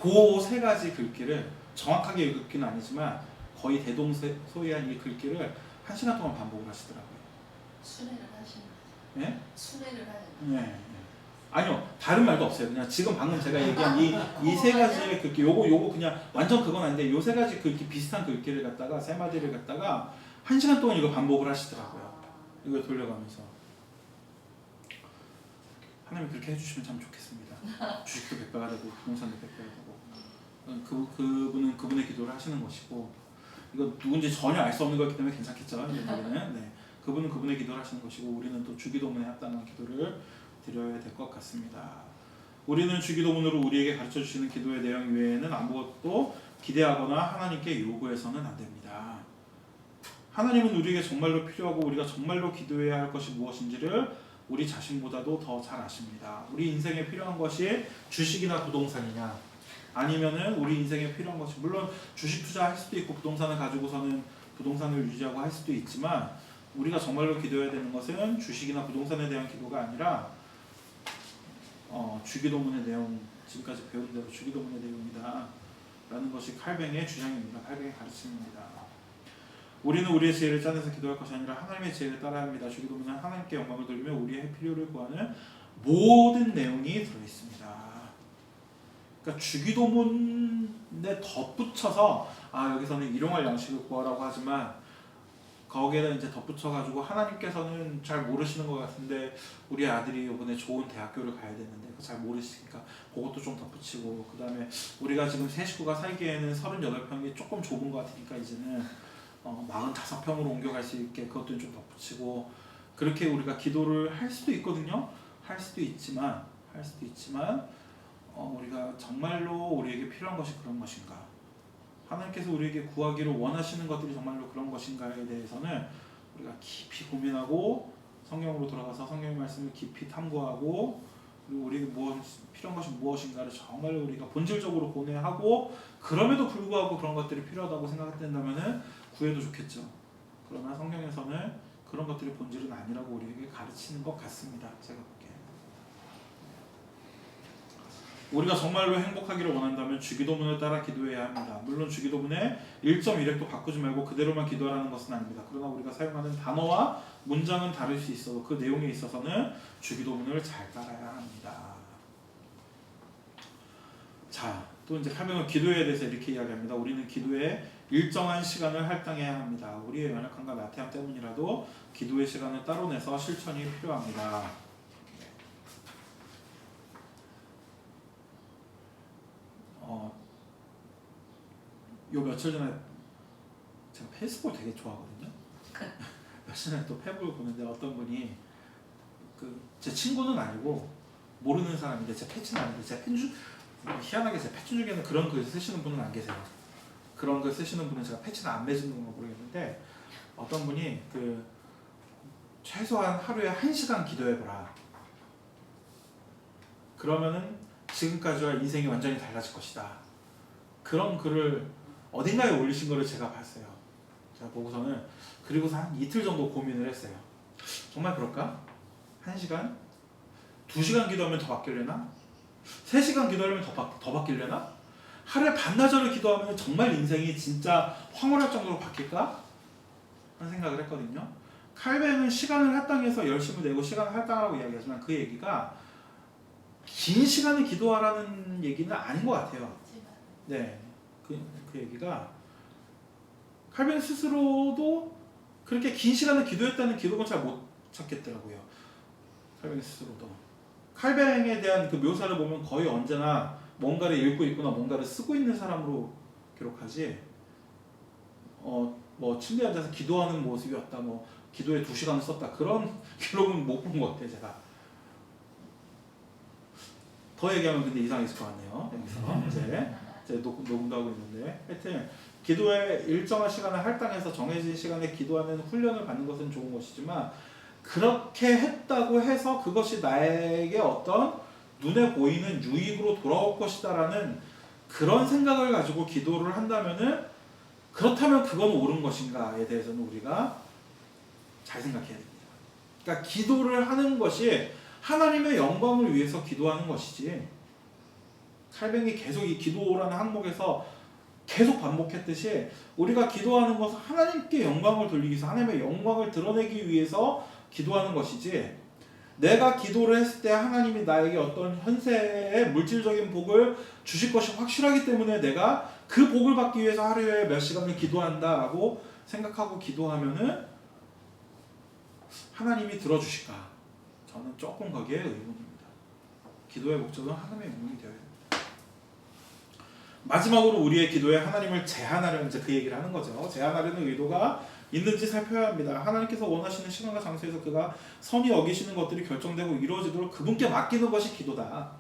그 세 가지 글귀를 정확하게 읽기는 아니지만 거의 대동소이한 이 글귀를 1시간 동안 반복을 하시더라고요. 순회를 하시는 거죠? 네? 순회를 하는 거죠? 네. 아니요, 다른 말도 없어요. 그냥 지금 방금 제가 얘기한 이 세 가지의 글귀, 요거 그냥 완전 그건 아닌데 요 세 가지 글귀 비슷한 글귀를 갖다가 세 마디를 갖다가 1시간 동안 이거 반복을 하시더라고요. 이걸 돌려가면서 하나님 그렇게 해주시면 참 좋겠습니다. 주식도 100배가 되고 부동산도 100배가 되고 그분은 그분의 기도를 하시는 것이고 이거 누군지 전혀 알 수 없는 거기 때문에 괜찮겠죠. 우리는 네. 그분은 그분의 기도를 하시는 것이고 우리는 또 주기도문에 합당한 기도를 드려야 될 것 같습니다. 우리는 주기도문으로 우리에게 가르쳐 주시는 기도의 내용 외에는 아무것도 기대하거나 하나님께 요구해서는 안 됩니다. 하나님은 우리에게 정말로 필요하고 우리가 정말로 기도해야 할 것이 무엇인지를 우리 자신보다도 더 잘 아십니다. 우리 인생에 필요한 것이 주식이나 부동산이냐 아니면은 우리 인생에 필요한 것이 물론 주식 투자할 수도 있고 부동산을 가지고서는 부동산을 유지하고 할 수도 있지만 우리가 정말로 기도해야 되는 것은 주식이나 부동산에 대한 기도가 아니라 주기도문의 내용, 지금까지 배운 대로 주기도문의 내용이다 라는 것이 칼뱅의 주장입니다. 칼뱅의 가르침입니다. 우리는 우리의 지혜를 짜내서 기도할 것이 아니라 하나님의 지혜를 따라야 합니다. 주기도문은 하나님께 영광을 돌리며 우리의 필요를 구하는 모든 내용이 들어있습니다. 그러니까 주기도문에 덧붙여서 여기서는 일용할 양식을 구하라고 하지만 거기에다 이제 덧붙여가지고 하나님께서는 잘 모르시는 것 같은데 우리 아들이 이번에 좋은 대학교를 가야 되는데 잘 모르시니까 그것도 좀 덧붙이고 그 다음에 우리가 지금 세 식구가 살기에는 38평이 조금 좁은 것 같으니까 이제는 45평으로 옮겨갈 수 있게 그것도 좀 덧붙이고 그렇게 우리가 기도를 할 수도 있거든요. 할 수도 있지만 우리가 정말로 우리에게 필요한 것이 그런 것인가? 하나님께서 우리에게 구하기를 원하시는 것들이 정말로 그런 것인가에 대해서는 우리가 깊이 고민하고 성경으로 돌아가서 성경의 말씀을 깊이 탐구하고 그리고 우리에게 필요한 것이 무엇인가를 정말로 우리가 본질적으로 고뇌하고 그럼에도 불구하고 그런 것들이 필요하다고 생각된다면 구해도 좋겠죠. 그러나 성경에서는 그런 것들이 본질은 아니라고 우리에게 가르치는 것 같습니다. 제가 볼게요. 우리가 정말로 행복하기를 원한다면 주기도문을 따라 기도해야 합니다. 물론 주기도문의 1.1획도 바꾸지 말고 그대로만 기도하라는 것은 아닙니다. 그러나 우리가 사용하는 단어와 문장은 다를 수 있어도 그 내용에 있어서는 주기도문을 잘 따라야 합니다. 자, 또 이제 칼뱅은 기도에 대해서 이렇게 이야기합니다. 우리는 기도에 일정한 시간을 할당해야 합니다. 우리의 연약함과 나태함 때문이라도 기도의 시간을 따로 내서 실천이 필요합니다. 요 며칠 전에 제가 페이스북을 되게 좋아하거든요. 며칠 전에 또 페북을 보는데 어떤 분이 제 친구는 아니고 모르는 사람인데 제 패치는 아닌데 제 팬 희한하게 제 패치 중에는 그런 글 쓰시는 분은 안 계세요. 그런 글 쓰시는 분은 제가 패치는 안 맺은 건가 모르겠는데 어떤 분이 최소한 하루에 1시간 기도해보라. 그러면은 지금까지와 인생이 완전히 달라질 것이다. 그런 글을 어딘가에 올리신 거를 제가 봤어요. 제가 보고서는 그리고서 한 이틀 정도 고민을 했어요. 정말 그럴까? 1시간? 2시간 기도하면 더 바뀌려나? 3시간 기도하면 더 바뀌려나? 하루에 반나절을 기도하면 정말 인생이 진짜 황홀할 정도로 바뀔까? 하는 생각을 했거든요. 칼뱅은 시간을 할당해서 열심히 내고 시간을 할당하라고 이야기하지만 그 얘기가 긴 시간을 기도하라는 얘기는 아닌 것 같아요. 네, 그 얘기가 칼뱅 스스로도 그렇게 긴 시간을 기도했다는 기록은 잘 못 찾겠더라고요. 칼뱅 스스로도 칼뱅에 대한 그 묘사를 보면 거의 언제나 뭔가를 읽고 있거나 뭔가를 쓰고 있는 사람으로 기록하지 뭐 침대에 앉아서 기도하는 모습이었다, 뭐 기도에 2시간을 썼다, 그런 기록은 못 본 것 같아요. 제가 더 얘기하면 근데 이상해질 것 같네요. 여기서 이제 녹음도 하고 있는데 하여튼 기도에 일정한 시간을 할당해서 정해진 시간에 기도하는 훈련을 받는 것은 좋은 것이지만 그렇게 했다고 해서 그것이 나에게 어떤 눈에 보이는 유익으로 돌아올 것이다 라는 그런 생각을 가지고 기도를 한다면은 그렇다면 그건 옳은 것인가에 대해서는 우리가 잘 생각해야 됩니다. 그러니까 기도를 하는 것이 하나님의 영광을 위해서 기도하는 것이지, 칼뱅이 계속 이 기도라는 항목에서 계속 반복했듯이 우리가 기도하는 것은 하나님께 영광을 돌리기 위해서 하나님의 영광을 드러내기 위해서 기도하는 것이지, 내가 기도를 했을 때 하나님이 나에게 어떤 현세의 물질적인 복을 주실 것이 확실하기 때문에 내가 그 복을 받기 위해서 하루에 몇 시간을 기도한다라고 생각하고 기도하면은 하나님이 들어주실까? 저는 조금 거기에 의문입니다. 기도의 목적은 하나님의 영광이 되어야 됩니다. 마지막으로 우리의 기도에 하나님을 제한하려는 이제 그 얘기를 하는 거죠. 제한하려는 의도가 있는지 살펴야 합니다. 하나님께서 원하시는 시간과 장소에서 그가 선히 여기시는 것들이 결정되고 이루어지도록 그분께 맡기는 것이 기도다.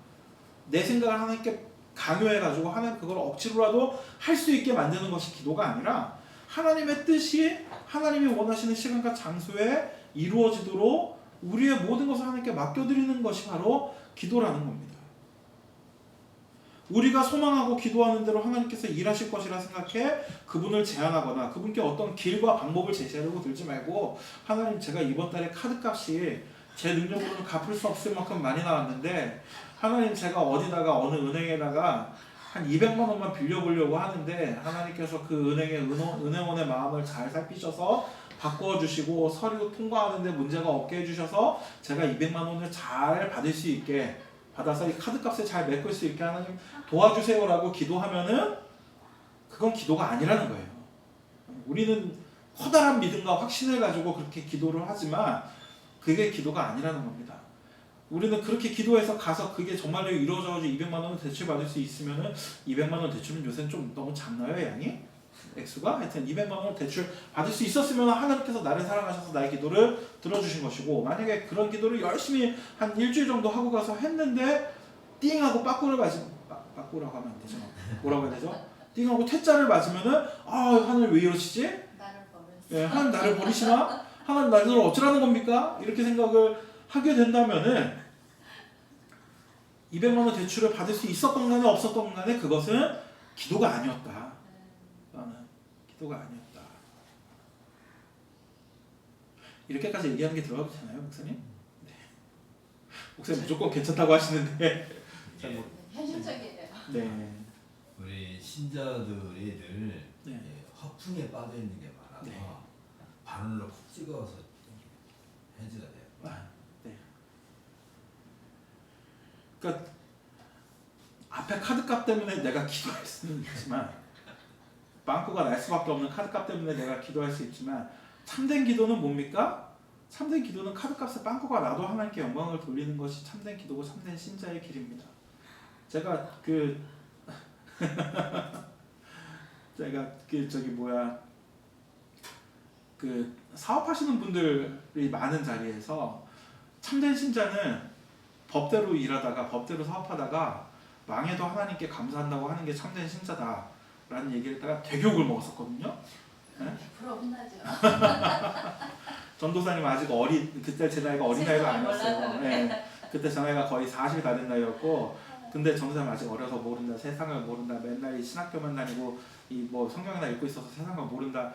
내 생각을 하나님께 강요해가지고 하나님 그걸 억지로라도 할 수 있게 만드는 것이 기도가 아니라 하나님의 뜻이 하나님이 원하시는 시간과 장소에 이루어지도록 우리의 모든 것을 하나님께 맡겨드리는 것이 바로 기도라는 겁니다. 우리가 소망하고 기도하는 대로 하나님께서 일하실 것이라 생각해 그분을 제한하거나 그분께 어떤 길과 방법을 제시하려고 들지 말고 하나님 제가 이번 달에 카드값이 제 능력으로는 갚을 수 없을 만큼 많이 나왔는데 하나님 제가 어디다가 어느 은행에다가 한 200만 원만 빌려보려고 하는데 하나님께서 그 은행원의 마음을 잘 살피셔서 바꾸어 주시고 서류 통과하는데 문제가 없게 해주셔서 제가 200만 원을 잘 받을 수 있게 받아서 이 카드값을 잘 메꿀 수 있게 하나님 도와주세요라고 기도하면은 그건 기도가 아니라는 거예요. 우리는 커다란 믿음과 확신을 가지고 그렇게 기도를 하지만 그게 기도가 아니라는 겁니다. 우리는 그렇게 기도해서 가서 그게 정말로 이루어져가지고 200만 원을 대출받을 수 있으면은 200만 원 대출은 요새는 좀 너무 작나요, 양이? 액수가? 하여튼 200만 원 대출 받을 수 있었으면 하나님께서 나를 사랑하셔서 나의 기도를 들어주신 것이고 만약에 그런 기도를 열심히 한 일주일 정도 하고 가서 했는데 띵하고 빠꾸를 맞으면 빠꾸라고 하면 안 되죠. 뭐라고 해야 되죠? 띵하고 퇴짜를 맞으면은 하나님 왜 이러시지? 나를 버렸어. 예, 하나님 나를 버리시나? 하나님 나를 어쩌라는 겁니까? 이렇게 생각을 하게 된다면은 200만 원 대출을 받을 수 있었던 간에 없었던 간에 그것은 기도가 아니었다. 나는 기도가 아니었다. 이렇게까지 얘기하는 게 들어가도 되나요, 목사님? 네. 목사님 무조건 괜찮다고 하시는데 잘 모르. 현실적이에요. 네. 우리 신자들이 늘 네. 허풍에 빠져 있는 게 많아서 네. 바늘로 콕 찍어서 해지가 돼요. 네. 그러니까 앞에 카드값 때문에 내가 기도할 수는 있지만 빵꾸가 날 수밖에 없는 카드값 때문에 내가 기도할 수 있지만 참된 기도는 뭡니까? 참된 기도는 카드값에 빵꾸가 나도 하나님께 영광을 돌리는 것이 참된 기도고 참된 신자의 길입니다. 제가 사업하시는 분들이 많은 자리에서 참된 신자는 법대로 일하다가 법대로 사업하다가 망해도 하나님께 감사한다고 하는 게 참된 신자다라는 얘기를 했다가 되게 욕을 먹었었거든요. 네? 100% 혼나죠. 전도사님 아직 그때 제 나이가 어린 나이가 아니었어요. 네. 그때 제 나이가 거의 40이 다 된 나이였고 근데 전도사님 아직 어려서 모른다, 세상을 모른다, 맨날 신학교만 다니고 이 뭐 성경이나 읽고 있어서 세상을 모른다.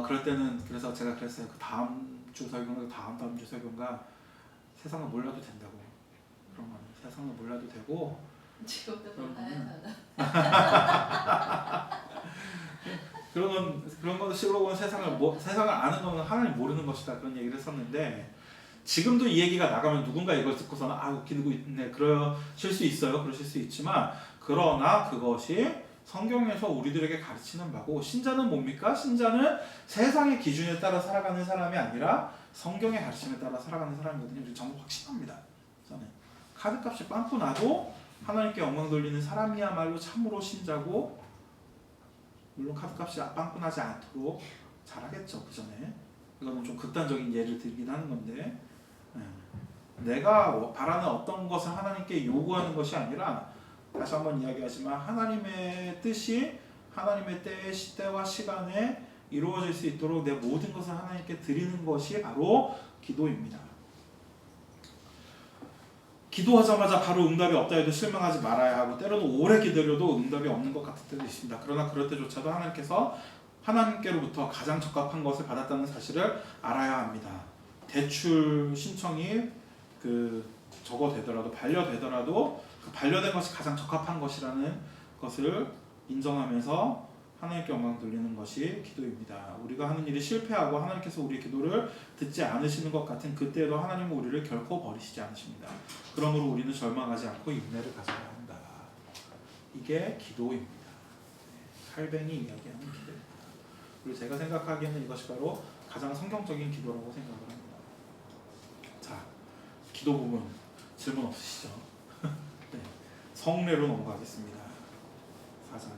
그럴 때는 그래서 제가 그랬어요. 그 다음 주 설교인가 다음 주 설교인가 세상을 몰라도 된다고. 그런 거는 세상을 몰라도 되고 지금도 몰라요. 그런 건 식으로 보면 세상을 아는 거는 하나님 모르는 것이다 그런 얘기를 했었는데 지금도 이 얘기가 나가면 누군가 이걸 듣고서는 웃기고 있네 그러실 수 있어요. 그러실 수 있지만 그러나 그것이 성경에서 우리들에게 가르치는 바고 신자는 뭡니까? 신자는 세상의 기준에 따라 살아가는 사람이 아니라 성경의 가르침에 따라 살아가는 사람이거든요. 정말 확신합니다. 저는 카드값이 빵꾸 나도 하나님께 영광 돌리는 사람이야말로 참으로 신자고 물론 카드값이 빵꾸 나지 않도록 잘하겠죠. 그 전에 이거는 좀 극단적인 예를 들긴 하는 건데 내가 바라는 어떤 것을 하나님께 요구하는 것이 아니라 다시 한번 이야기하지만 하나님의 뜻이 하나님의 때의 시대와 시간에 이루어질 수 있도록 내 모든 것을 하나님께 드리는 것이 바로 기도입니다. 기도하자마자 바로 응답이 없다 해도 실망하지 말아야 하고 때로는 오래 기다려도 응답이 없는 것 같을 때도 있습니다. 그러나 그럴 때조차도 하나님께서 하나님께로부터 가장 적합한 것을 받았다는 사실을 알아야 합니다. 대출 신청이 적어되더라도 반려되더라도 그 반려된 것이 가장 적합한 것이라는 것을 인정하면서 하나님께 영광 돌리는 것이 기도입니다. 우리가 하는 일이 실패하고 하나님께서 우리의 기도를 듣지 않으시는 것 같은 그때에도 하나님은 우리를 결코 버리시지 않으십니다. 그러므로 우리는 절망하지 않고 인내를 가져야 한다. 이게 기도입니다. 칼뱅이 이야기하는 기도입니다. 그리고 제가 생각하기에는 이것이 바로 가장 성경적인 기도라고 생각을 합니다. 자, 기도 부분 질문 없으시죠? 네, 성례로 넘어가겠습니다. 가자.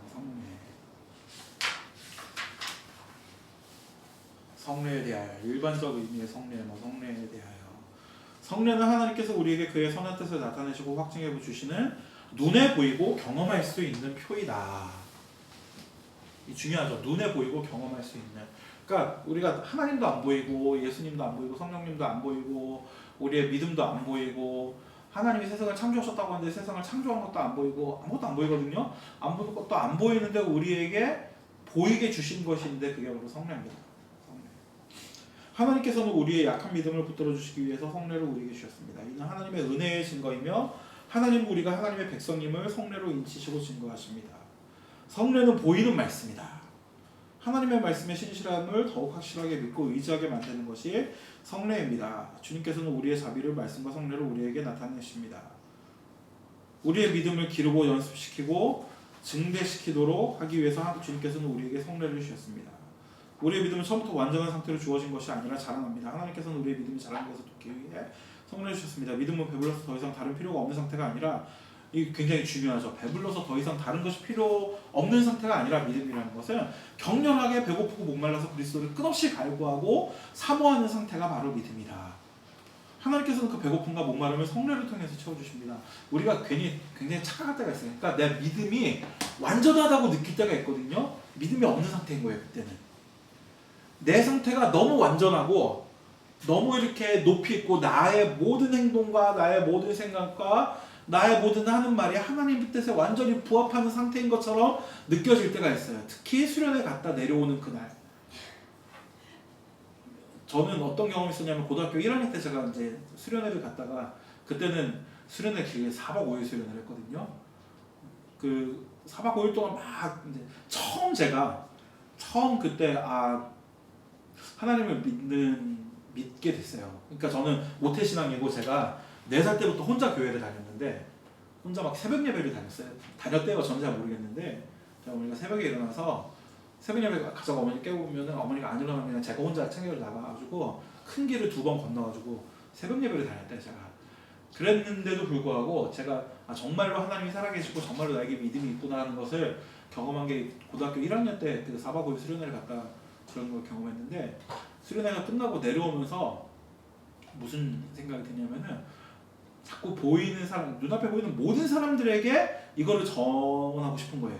성례에 대하여. 일반적 의미의 성례, 성례에 대하여. 성례는 하나님께서 우리에게 그의 선한 뜻을 나타내시고 확증해 주시는 눈에 보이고 경험할 수 있는 표이다. 이 중요하죠. 눈에 보이고 경험할 수 있는. 그러니까 우리가 하나님도 안 보이고 예수님도 안 보이고 성령님도 안 보이고 우리의 믿음도 안 보이고 하나님이 세상을 창조하셨다고 하는데 세상을 창조한 것도 안 보이고 아무것도 안 보이거든요. 안 보이는 것도 안 보이는데 우리에게 보이게 주신 것인데 그게 바로 성례입니다. 성례. 하나님께서는 우리의 약한 믿음을 붙들어 주시기 위해서 성례를 우리에게 주셨습니다. 이는 하나님의 은혜의 증거이며 하나님은 우리가 하나님의 백성임을 성례로 인치시고 증거하십니다. 성례는 보이는 말씀이다. 하나님의 말씀의 신실함을 더욱 확실하게 믿고 의지하게 만드는 것이 성례입니다. 주님께서는 우리의 자비를 말씀과 성례로 우리에게 나타내십니다. 우리의 믿음을 기르고 연습시키고 증대시키도록 하기 위해서 주님께서는 우리에게 성례를 주셨습니다. 우리의 믿음은 처음부터 완전한 상태로 주어진 것이 아니라 자라납니다. 하나님께서는 우리의 믿음이 자라는 것을 돕기 위해 성례를 주셨습니다. 믿음은 배불러서 더 이상 다른 필요가 없는 상태가 아니라 이게 굉장히 중요하죠. 배불러서 더 이상 다른 것이 필요 없는 상태가 아니라 믿음이라는 것은 격렬하게 배고프고 목말라서 그리스도를 끝없이 갈구하고 사모하는 상태가 바로 믿음이다. 하나님께서는 그 배고픔과 목마름을 성례를 통해서 채워주십니다. 우리가 괜히 굉장히 착각할 때가 있어요. 그러니까 내 믿음이 완전하다고 느낄 때가 있거든요. 믿음이 없는 상태인 거예요. 그때는 내 상태가 너무 완전하고 너무 이렇게 높이 있고 나의 모든 행동과 나의 모든 생각과 나의 모든 하는 말이 하나님 뜻에 완전히 부합하는 상태인 것처럼 느껴질 때가 있어요. 특히 수련회 갔다 내려오는 그날. 저는 어떤 경험이 있었냐면 고등학교 1학년 때 제가 이제 수련회를 갔다가 그때는 수련회 길게 4박 5일 수련회를 했거든요. 그 4박 5일 동안 막 이제 처음 그때 하나님을 믿게 됐어요. 그러니까 저는 모태신앙이고 제가 4살 때부터 혼자 교회를 다녔는데 혼자 막 새벽 예배를 다녔어요. 다녔대요. 저는 잘 모르겠는데 제가 어머니가 새벽에 일어나서 새벽 예배 가자고 어머니 깨우면 어머니가 안 일어나면 그냥 제가 혼자 챙겨 나가가지고 큰 길을 2번 건너가지고 새벽 예배를 다녔대요. 제가 그랬는데도 불구하고 제가 정말로 하나님이 살아계시고 정말로 나에게 믿음이 있구나 하는 것을 경험한 게 고등학교 1학년 때 그 4박 5일 수련회를 갔다 그런 걸 경험했는데 수련회가 끝나고 내려오면서 무슨 생각이 드냐면은 자꾸 보이는 사람, 눈앞에 보이는 모든 사람들에게 이거를 전하고 싶은 거예요.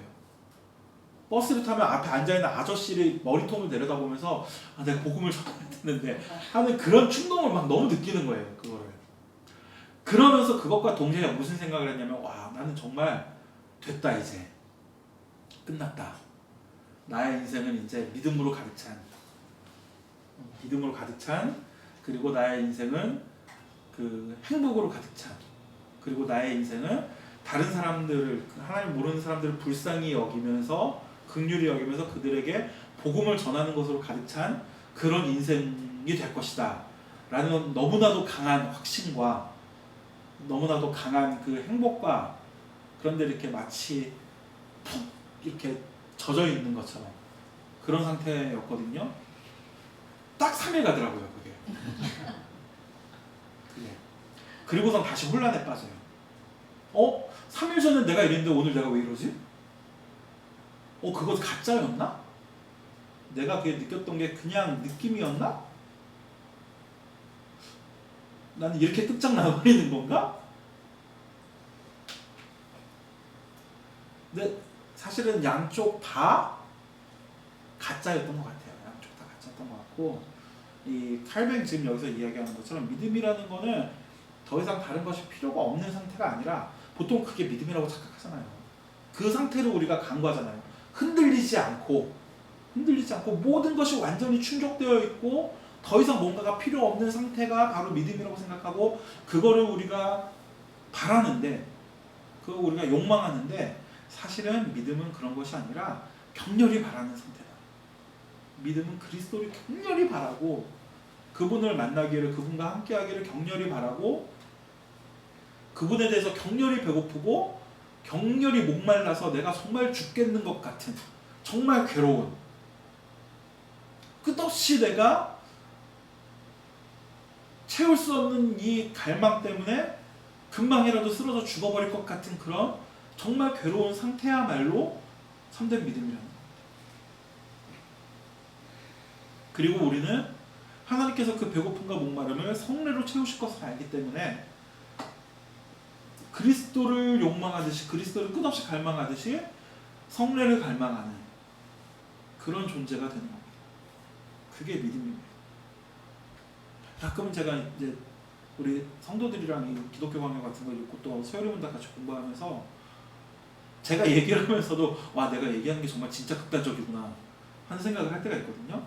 버스를 타면 앞에 앉아있는 아저씨를 머리통을 내려다보면서 내가 복음을 전해야 되는데 하는 그런 충동을 막 너무 느끼는 거예요. 그거를. 그러면서 그것과 동시에 무슨 생각을 했냐면 나는 정말 됐다 이제. 끝났다. 나의 인생은 이제 믿음으로 가득 찬 그리고 나의 인생은 그 행복으로 가득 찬 그리고 나의 인생은 다른 사람들을 하나님 모르는 사람들을 불쌍히 여기면서 긍휼히 여기면서 그들에게 복음을 전하는 것으로 가득 찬 그런 인생이 될 것이다 라는 너무나도 강한 확신과 너무나도 강한 그 행복과 그런데 이렇게 마치 푹 이렇게 젖어 있는 것처럼 그런 상태였거든요. 딱 3일 가더라고요 그게. 그리고선 다시 혼란에 빠져요. 3일 전에 내가 이랬는데 오늘 내가 왜 이러지? 그거 가짜였나? 내가 그게 느꼈던 게 그냥 느낌이었나? 나는 이렇게 끝장나버리는 건가? 근데 사실은 양쪽 다 가짜였던 것 같아요. 양쪽 다 가짜였던 것 같고 이 칼뱅 지금 여기서 이야기하는 것처럼 믿음이라는 거는 더 이상 다른 것이 필요가 없는 상태가 아니라 보통 그게 믿음이라고 착각하잖아요. 그 상태로 우리가 간구하잖아요. 흔들리지 않고 모든 것이 완전히 충족되어 있고 더 이상 뭔가가 필요 없는 상태가 바로 믿음이라고 생각하고 그거를 우리가 바라는데 그거 우리가 욕망하는데 사실은 믿음은 그런 것이 아니라 격렬히 바라는 상태다. 믿음은 그리스도를 격렬히 바라고 그분을 만나기를 그분과 함께하기를 격렬히 바라고 그분에 대해서 격렬히 배고프고 격렬히 목말라서 내가 정말 죽겠는 것 같은 정말 괴로운 끝없이 내가 채울 수 없는 이 갈망 때문에 금방이라도 쓰러져 죽어버릴 것 같은 그런 정말 괴로운 상태야말로 참된 믿음이라는 거. 그리고 우리는 하나님께서 그 배고픔과 목마름을 성례로 채우실 것을 알기 때문에 그리스도를 욕망하듯이 그리스도를 끝없이 갈망하듯이 성례를 갈망하는 그런 존재가 되는 겁니다. 그게 믿음입니다. 가끔은 제가 이제 우리 성도들이랑 이 기독교 강요 같은 거 읽고 또 서열문답 같이 공부하면서 제가 얘기를 하면서도 와 내가 얘기하는 게 정말 진짜 극단적이구나 하는 생각을 할 때가 있거든요.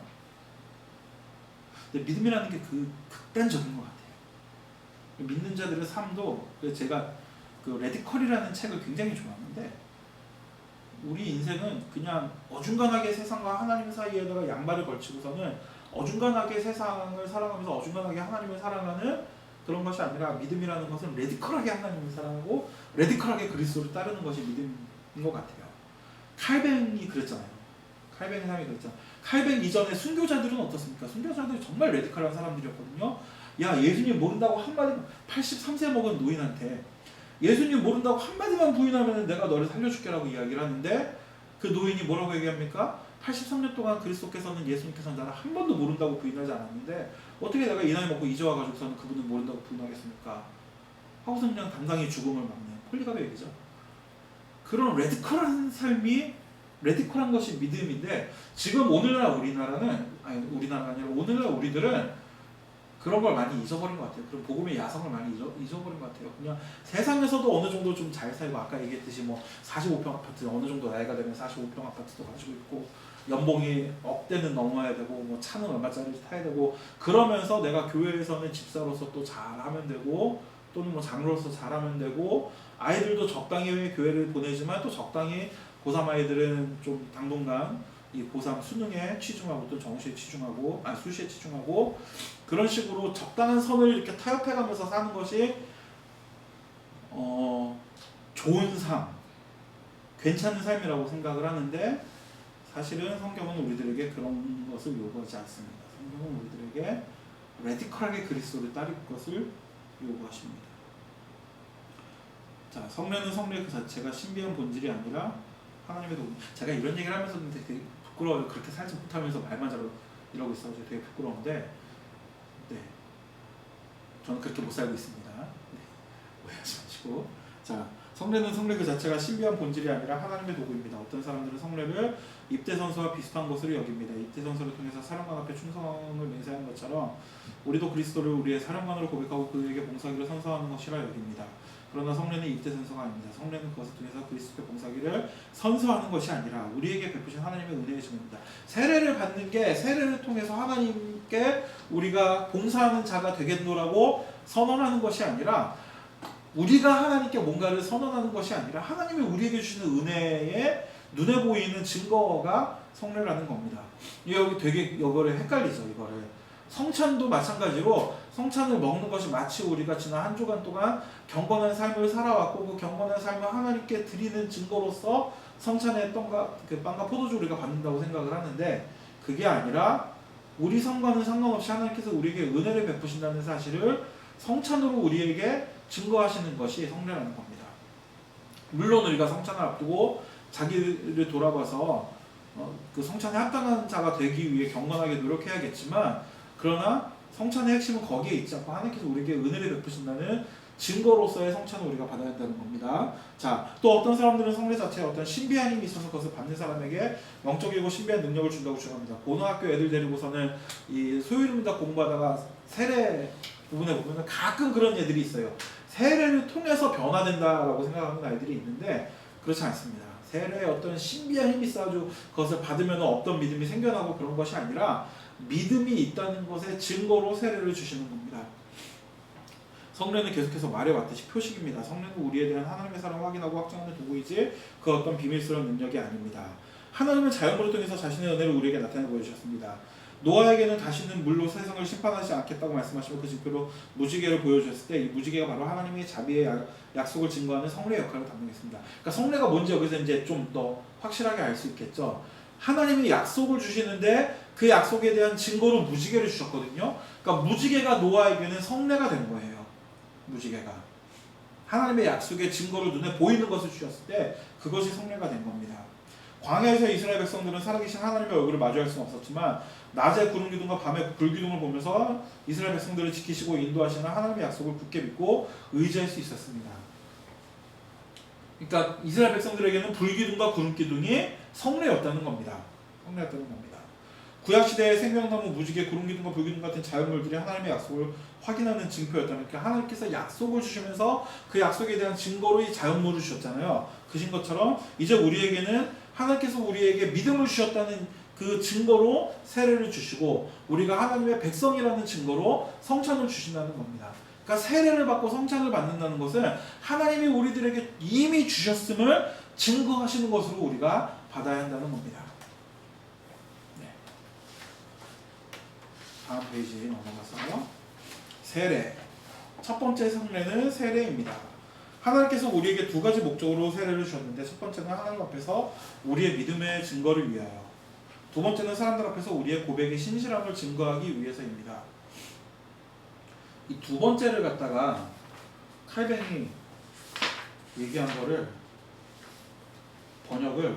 근데 믿음이라는 게 그 극단적인 것 같아요. 믿는 자들의 삶도 제가 그 레디컬이라는 책을 굉장히 좋아하는데 우리 인생은 그냥 어중간하게 세상과 하나님 사이에다가 양발을 걸치고서는 어중간하게 세상을 사랑하면서 어중간하게 하나님을 사랑하는 그런 것이 아니라 믿음이라는 것은 레디컬하게 하나님을 사랑하고 레디컬하게 그리스도를 따르는 것이 믿음인 것 같아요. 칼뱅이 그랬잖아요. 칼뱅의 삶이 그랬잖아요. 칼뱅 이전에 순교자들은 어떻습니까? 순교자들이 정말 레디컬한 사람들이었거든요. 야 예수님 모른다고 한마디 83세 먹은 노인한테 예수님 모른다고 한마디만 부인하면 내가 너를 살려줄게라고 이야기를 하는데 그 노인이 뭐라고 얘기합니까? 83년 동안 그리스도께서는 예수님께서는 나를 한 번도 모른다고 부인하지 않았는데 어떻게 내가 이 나이 먹고 이제 와가지고서는 그분을 모른다고 부인하겠습니까? 하고서 그냥 당당히 죽음을 맞는 폴리갑의 얘기죠. 그런 레디컬한 삶이 레디컬한 것이 믿음인데 지금 오늘날 우리나라는 아니 우리나라가 아니라 오늘날 우리들은 그런 걸 많이 잊어버린 것 같아요. 그런 복음의 야성을 많이 잊어버린 것 같아요. 그냥 세상에서도 어느 정도 좀 잘 살고 아까 얘기했듯이 뭐 45평 아파트 어느 정도 나이가 되면 45평 아파트도 가지고 있고 연봉이 억대는 넘어야 되고 뭐 차는 얼마짜리 타야 되고 그러면서 내가 교회에서는 집사로서 또 잘하면 되고 또는 뭐 장로로서 잘하면 되고 아이들도 적당히 교회를 보내지만 또 적당히 고3 아이들은 좀 당분간 이 고3 수능에 치중하고 또 정시에 치중하고 수시에 치중하고 그런 식으로 적당한 선을 이렇게 타협해가면서 사는 것이 좋은 삶, 괜찮은 삶이라고 생각을 하는데 사실은 성경은 우리들에게 그런 것을 요구하지 않습니다. 성경은 우리들에게 레디컬하게 그리스도를 따를 것을 요구하십니다. 자, 성례는 성례 그 자체가 신비한 본질이 아니라 하나님의 도움. 제가 이런 얘기를 하면서도 되게 부끄러워요. 그렇게 살지 못하면서 말만 잘 이러고 있어서 되게 부끄러운데 네, 저는 그렇게 못 살고 있습니다. 네, 오해하지 마시고. 자, 성례는 성례 그 자체가 신비한 본질이 아니라 하나님의 도구입니다. 어떤 사람들은 성례를 입대선서와 비슷한 것으로 여깁니다. 입대선서를 통해서 사령관 앞에 충성을 맹세하는 것처럼 우리도 그리스도를 우리의 사령관으로 고백하고 그에게 봉사기를 선서하는 것이라 여깁니다. 그러나 성례는 입대선서가 아닙니다. 성례는 그것을 통해서 그리스도의 봉사기를 선서하는 것이 아니라 우리에게 베푸신 하나님의 은혜의 증거입니다. 세례를 받는 게 세례를 통해서 하나님께 우리가 봉사하는 자가 되겠노라고 선언하는 것이 아니라 우리가 하나님께 뭔가를 선언하는 것이 아니라 하나님이 우리에게 주시는 은혜에 눈에 보이는 증거가 성례라는 겁니다. 여기 되게 이거를 헷갈리죠. 이거를 성찬도 마찬가지로 성찬을 먹는 것이 마치 우리가 지난 한 주간 동안 경건한 삶을 살아왔고 그 경건한 삶을 하나님께 드리는 증거로서 성찬의 빵과 포도주 우리가 받는다고 생각을 하는데 그게 아니라 우리 성과는 상관없이 하나님께서 우리에게 은혜를 베푸신다는 사실을 성찬으로 우리에게 증거하시는 것이 성례라는 겁니다. 물론 우리가 성찬을 앞두고 자기를 돌아봐서 그 성찬에 합당한 자가 되기 위해 경건하게 노력해야겠지만 그러나 성찬의 핵심은 거기에 있지 않고 하나님께서 우리에게 은혜를 베푸신다는 증거로서의 성찬을 우리가 받아야 한다는 겁니다. 자, 또 어떤 사람들은 성례 자체에 어떤 신비한 힘이 있어서 그것을 받는 사람에게 영적이고 신비한 능력을 준다고 주장합니다. 고등학교 애들 데리고서는 이 소유문답 공부하다가 세례 부분에 보면 가끔 그런 애들이 있어요. 세례를 통해서 변화된다라고 생각하는 아이들이 있는데 그렇지 않습니다. 세례에 어떤 신비한 힘이 있어가지고 그것을 받으면 어떤 믿음이 생겨나고 그런 것이 아니라 믿음이 있다는 것의 증거로 세례를 주시는 겁니다. 성례는 계속해서 말해왔듯이 표식입니다. 성례는 우리에 대한 하나님의 사랑을 확인하고 확증하는 도구이지 그 어떤 비밀스러운 능력이 아닙니다. 하나님은 자연물을 통해서 자신의 은혜를 우리에게 나타내 보여주셨습니다. 노아에게는 다시는 물로 세상을 심판하지 않겠다고 말씀하시고 그 증표로 무지개를 보여주셨을 때 이 무지개가 바로 하나님의 자비의 약속을 증거하는 성례의 역할을 담당했습니다. 그러니까 성례가 뭔지 여기서 이제 좀 더 확실하게 알 수 있겠죠. 하나님이 약속을 주시는데 그 약속에 대한 증거로 무지개를 주셨거든요. 그러니까 무지개가 노아에게는 성례가 된 거예요. 무지개가 하나님의 약속의 증거를 눈에 보이는 것을 주셨을 때 그것이 성례가 된 겁니다. 광야에서 이스라엘 백성들은 살아계신 하나님의 얼굴을 마주할 수는 없었지만 낮에 구름 기둥과 밤에 불 기둥을 보면서 이스라엘 백성들을 지키시고 인도하시는 하나님의 약속을 굳게 믿고 의지할 수 있었습니다. 그러니까 이스라엘 백성들에게는 불 기둥과 구름 기둥이 성례였다는 겁니다. 성례였다는 겁니다. 구약 시대의 생명나무, 무지개, 구름 기둥과 불 기둥 같은 자연물들이 하나님의 약속을 확인하는 증표였다면, 그러니까 하나님께서 약속을 주시면서 그 약속에 대한 증거로 이 자연물을 주셨잖아요. 그신 것처럼 이제 우리에게는 하나님께서 우리에게 믿음을 주셨다는 그 증거로 세례를 주시고 우리가 하나님의 백성이라는 증거로 성찬을 주신다는 겁니다. 그러니까 세례를 받고 성찬을 받는다는 것은 하나님이 우리들에게 이미 주셨음을 증거하시는 것으로 우리가 받아야 한다는 겁니다. 네. 다음 페이지 넘어가서 세례. 첫 번째 성례는 세례입니다. 하나님께서 우리에게 두 가지 목적으로 세례를 주셨는데, 첫 번째는 하나님 앞에서 우리의 믿음의 증거를 위하여, 두 번째는 사람들 앞에서 우리의 고백의 신실함을 증거하기 위해서입니다. 이 두 번째를 갖다가 칼뱅이 얘기한 거를 번역을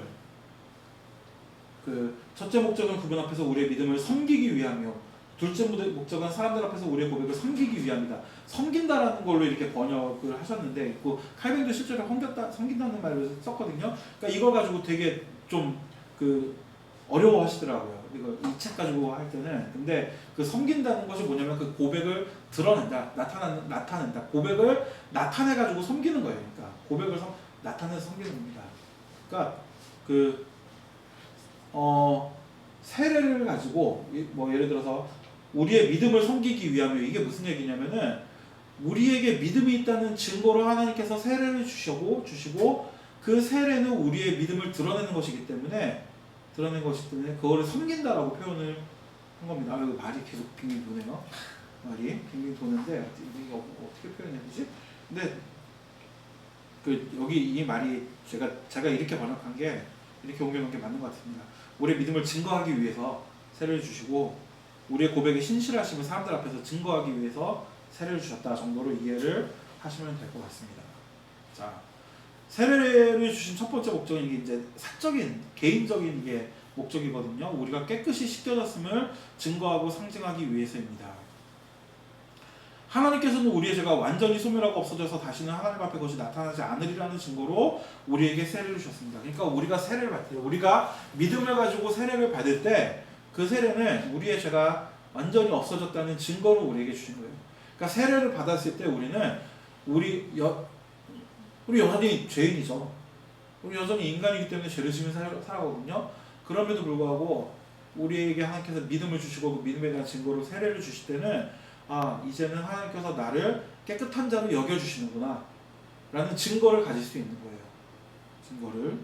그 첫째 목적은 그분 앞에서 우리의 믿음을 섬기기 위하며, 둘째 목적은 사람들 앞에서 우리의 고백을 섬기기 위함이다. 섬긴다라는 걸로 이렇게 번역을 하셨는데, 그 칼뱅도 실제로 섬긴다는 말을 썼거든요. 그러니까 이걸 가지고 되게 좀 그 어려워하시더라고요. 이거 이 책 가지고 할 때는. 근데 그 섬긴다는 것이 뭐냐면 그 고백을 드러낸다, 나타낸다. 고백을 나타내 가지고 섬기는 거예요. 그러니까 고백을 나타내서 섬기는 겁니다. 그러니까 그 세례를 가지고 뭐 예를 들어서 우리의 믿음을 섬기기 위하며, 이게 무슨 얘기냐면은 우리에게 믿음이 있다는 증거로 하나님께서 세례를 주시고 그 세례는 우리의 믿음을 드러내는 것이기 때문에 그거를 섬긴다라고 표현을 한 겁니다. 이거 말이 계속 빙빙 도네요. 말이 빙빙 도는데 이거 어떻게 표현해야 되지? 근데 그 여기 이 말이 제가 이렇게 번역한 게, 이렇게 옮겨놓은 게 맞는 것 같습니다. 우리의 믿음을 증거하기 위해서 세례를 주시고 우리의 고백의 신실하심을 사람들 앞에서 증거하기 위해서 세례를 주셨다 정도로 이해를 하시면 될 것 같습니다. 자, 세례를 주신 첫 번째 목적은 이게 이제 사적인, 개인적인 이게 목적이거든요. 우리가 깨끗이 씻겨졌음을 증거하고 상징하기 위해서입니다. 하나님께서는 우리의 죄가 완전히 소멸하고 없어져서 다시는 하나님 앞에 그것이 나타나지 않으리라는 증거로 우리에게 세례를 주셨습니다. 그러니까 우리가 세례를 받을 때, 우리가 믿음을 가지고 세례를 받을 때 그 세례는 우리의 죄가 완전히 없어졌다는 증거로 우리에게 주신 거예요. 그러니까 세례를 받았을 때 우리 여전히 죄인이죠. 우리 여전히 인간이기 때문에 죄를 지으며 살아가거든요. 그럼에도 불구하고 우리에게 하나님께서 믿음을 주시고 그 믿음에 대한 증거로 세례를 주실 때는, 이제는 하나님께서 나를 깨끗한 자로 여겨주시는구나 라는 증거를 가질 수 있는 거예요. 증거를.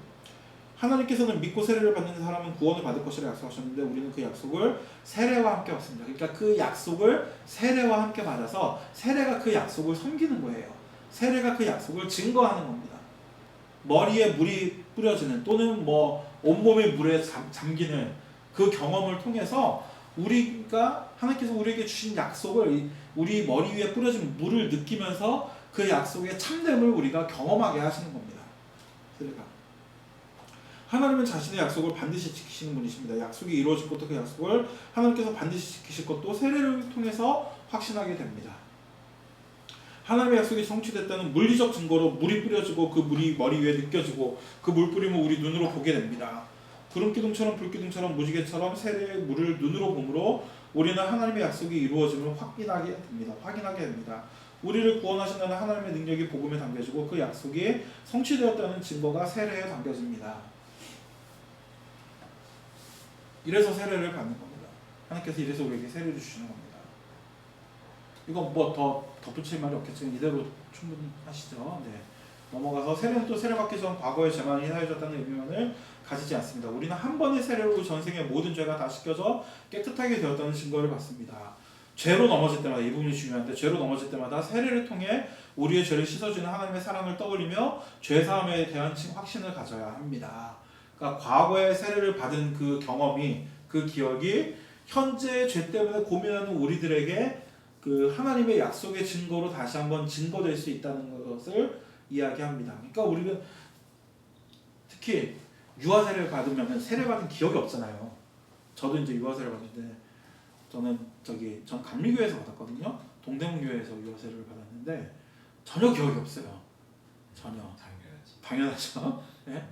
하나님께서는 믿고 세례를 받는 사람은 구원을 받을 것이라 약속하셨는데, 우리는 그 약속을 세례와 함께 받습니다. 그러니까 그 약속을 세례와 함께 받아서 세례가 그 약속을 섬기는 거예요. 세례가 그 약속을 증거하는 겁니다. 머리에 물이 뿌려지는, 또는 뭐 온몸에 물에 잠기는 그 경험을 통해서 우리가 하나님께서 우리에게 주신 약속을, 우리 머리 위에 뿌려진 물을 느끼면서 그 약속의 참됨을 우리가 경험하게 하시는 겁니다. 세례가. 하나님은 자신의 약속을 반드시 지키시는 분이십니다. 약속이 이루어질 것도 그 약속을 하나님께서 반드시 지키실 것도 세례를 통해서 확신하게 됩니다. 하나님의 약속이 성취됐다는 물리적 증거로 물이 뿌려지고 그 물이 머리 위에 느껴지고 그 물 뿌림을 우리 눈으로 보게 됩니다. 구름기둥처럼 불기둥처럼 무지개처럼 세례의 물을 눈으로 보므로 우리는 하나님의 약속이 이루어짐을 확인하게 됩니다. 우리를 구원하신다는 하나님의 능력이 복음에 담겨지고 그 약속이 성취되었다는 증거가 세례에 담겨집니다. 이래서 세례를 받는 겁니다. 하나님께서 이래서 우리에게 세례를 주시는 겁니다. 이건 뭐 더 덧붙일 말이 없겠지만 이대로 충분하시죠. 네. 넘어가서 세례는 또 세례받기 전 과거의 죄만 인하여졌다는 의미만을 가지지 않습니다. 우리는 한 번의 세례로 전생의 모든 죄가 다 씻겨져 깨끗하게 되었다는 증거를 받습니다. 죄로 넘어질 때마다, 이 부분이 중요한데, 죄로 넘어질 때마다 세례를 통해 우리의 죄를 씻어주는 하나님의 사랑을 떠올리며 죄사함에 대한 확신을 가져야 합니다. 그러니까 과거에 세례를 받은 그 경험이, 그 기억이 현재 죄 때문에 고민하는 우리들에게 그 하나님의 약속의 증거로 다시 한번 증거될 수 있다는 것을 이야기합니다. 그러니까 우리는 특히 유아 세례를 받으면 세례받은 기억이 없잖아요. 저도 이제 유아 세례 받는데 전 감리교회에서 받았거든요. 동대문교회에서 유아 세례를 받았는데 전혀 기억이 없어요. 전혀. 당연하죠. 예?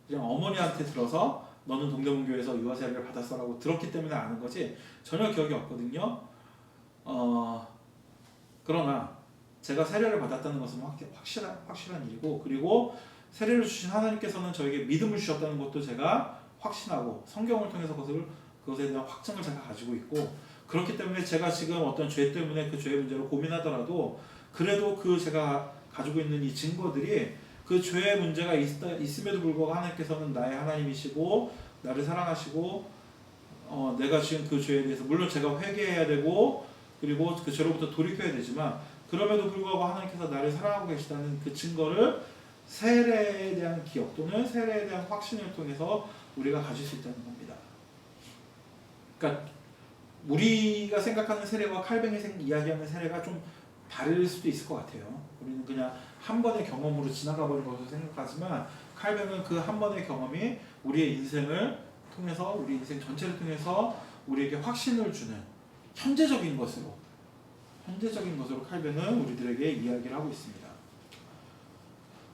그냥 어머니한테 들어서 너는 동대문교회에서 유아 세례를 받았어라고 들었기 때문에 아는 거지 전혀 기억이 없거든요. 그러나 제가 세례를 받았다는 것은 확실한 일이고, 그리고 세례를 주신 하나님께서는 저에게 믿음을 주셨다는 것도 제가 확신하고 성경을 통해서 그것에 대한 확증을 제가 가지고 있고, 그렇기 때문에 제가 지금 어떤 죄 때문에 그 죄의 문제로 고민하더라도 그래도 그 제가 가지고 있는 이 증거들이 그 죄의 문제가 있음에도 불구하고 하나님께서는 나의 하나님이시고 나를 사랑하시고 내가 지은 그 죄에 대해서 물론 제가 회개해야 되고 그리고 그 죄로부터 돌이켜야 되지만 그럼에도 불구하고 하나님께서 나를 사랑하고 계시다는 그 증거를 세례에 대한 기억 또는 세례에 대한 확신을 통해서 우리가 가질 수 있다는 겁니다. 그러니까 우리가 생각하는 세례와 칼뱅이 이야기하는 세례가 좀 다를 수도 있을 것 같아요. 우리는 그냥 한 번의 경험으로 지나가 버린 것으로 생각하지만 칼뱅은 그 한 번의 경험이 우리의 인생을 통해서 우리 인생 전체를 통해서 우리에게 확신을 주는 현재적인 것으로 칼뱅은 우리들에게 이야기를 하고 있습니다.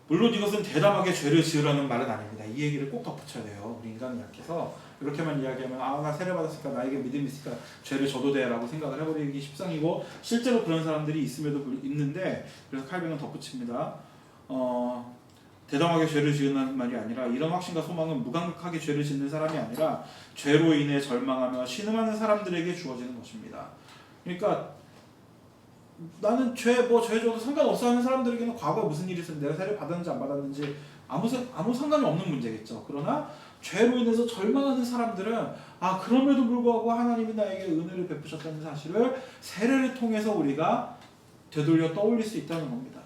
물론 이것은 대담하게 죄를 지으라는 말은 아닙니다. 이 얘기를 꼭 덧붙여야 돼요. 우리 인간은 약해서 이렇게만 이야기하면 나 세례 받았으니까 나에게 믿음이 있으니까 죄를 져도 돼 라고 생각을 해버리기 십상이고 실제로 그런 사람들이 있는데 그래서 칼뱅은 덧붙입니다. 대담하게 죄를 지으라는 말이 아니라 이런 확신과 소망은 무감각하게 죄를 짓는 사람이 아니라 죄로 인해 절망하며 신음하는 사람들에게 주어지는 것입니다. 그러니까 나는 죄 줘도 상관없어 하는 사람들에게는 과거에 무슨 일이 있었는지 내가 세례 받았는지 안 받았는지 아무 상관이 없는 문제겠죠. 그러나 죄로 인해서 절망하는 사람들은 그럼에도 불구하고 하나님이 나에게 은혜를 베푸셨다는 사실을 세례를 통해서 우리가 되돌려 떠올릴 수 있다는 겁니다.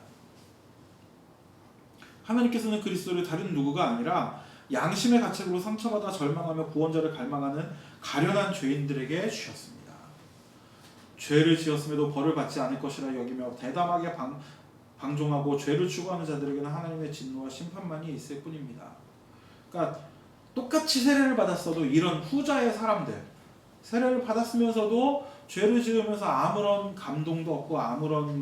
하나님께서는 그리스도를 다른 누구가 아니라 양심의 가책으로 상처받아 절망하며 구원자를 갈망하는 가련한 죄인들에게 주셨습니다. 죄를 지었음에도 벌을 받지 않을 것이라 여기며 대담하게 방종하고 죄를 추구하는 자들에게는 하나님의 진노와 심판만이 있을 뿐입니다. 그러니까 똑같이 세례를 받았어도 이런 후자의 사람들, 세례를 받았으면서도 죄를 지으면서 아무런 감동도 없고 아무런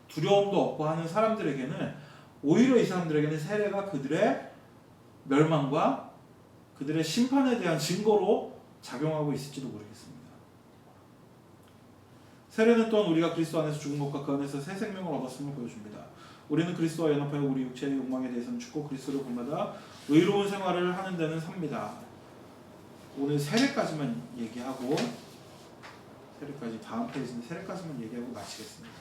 두려움도 없고 하는 사람들에게는 오히려 이 사람들에게는 세례가 그들의 멸망과 그들의 심판에 대한 증거로 작용하고 있을지도 모르겠습니다. 세례는 또한 우리가 그리스도 안에서 죽은 것과 그 안에서 새 생명을 얻었음을 보여줍니다. 우리는 그리스도와 연합하여 우리 육체의 욕망에 대해서는 죽고 그리스도를 본받아 의로운 생활을 하는 데는 삽니다. 오늘 세례까지만 얘기하고 다음 페이지는 세례까지만 얘기하고 마치겠습니다.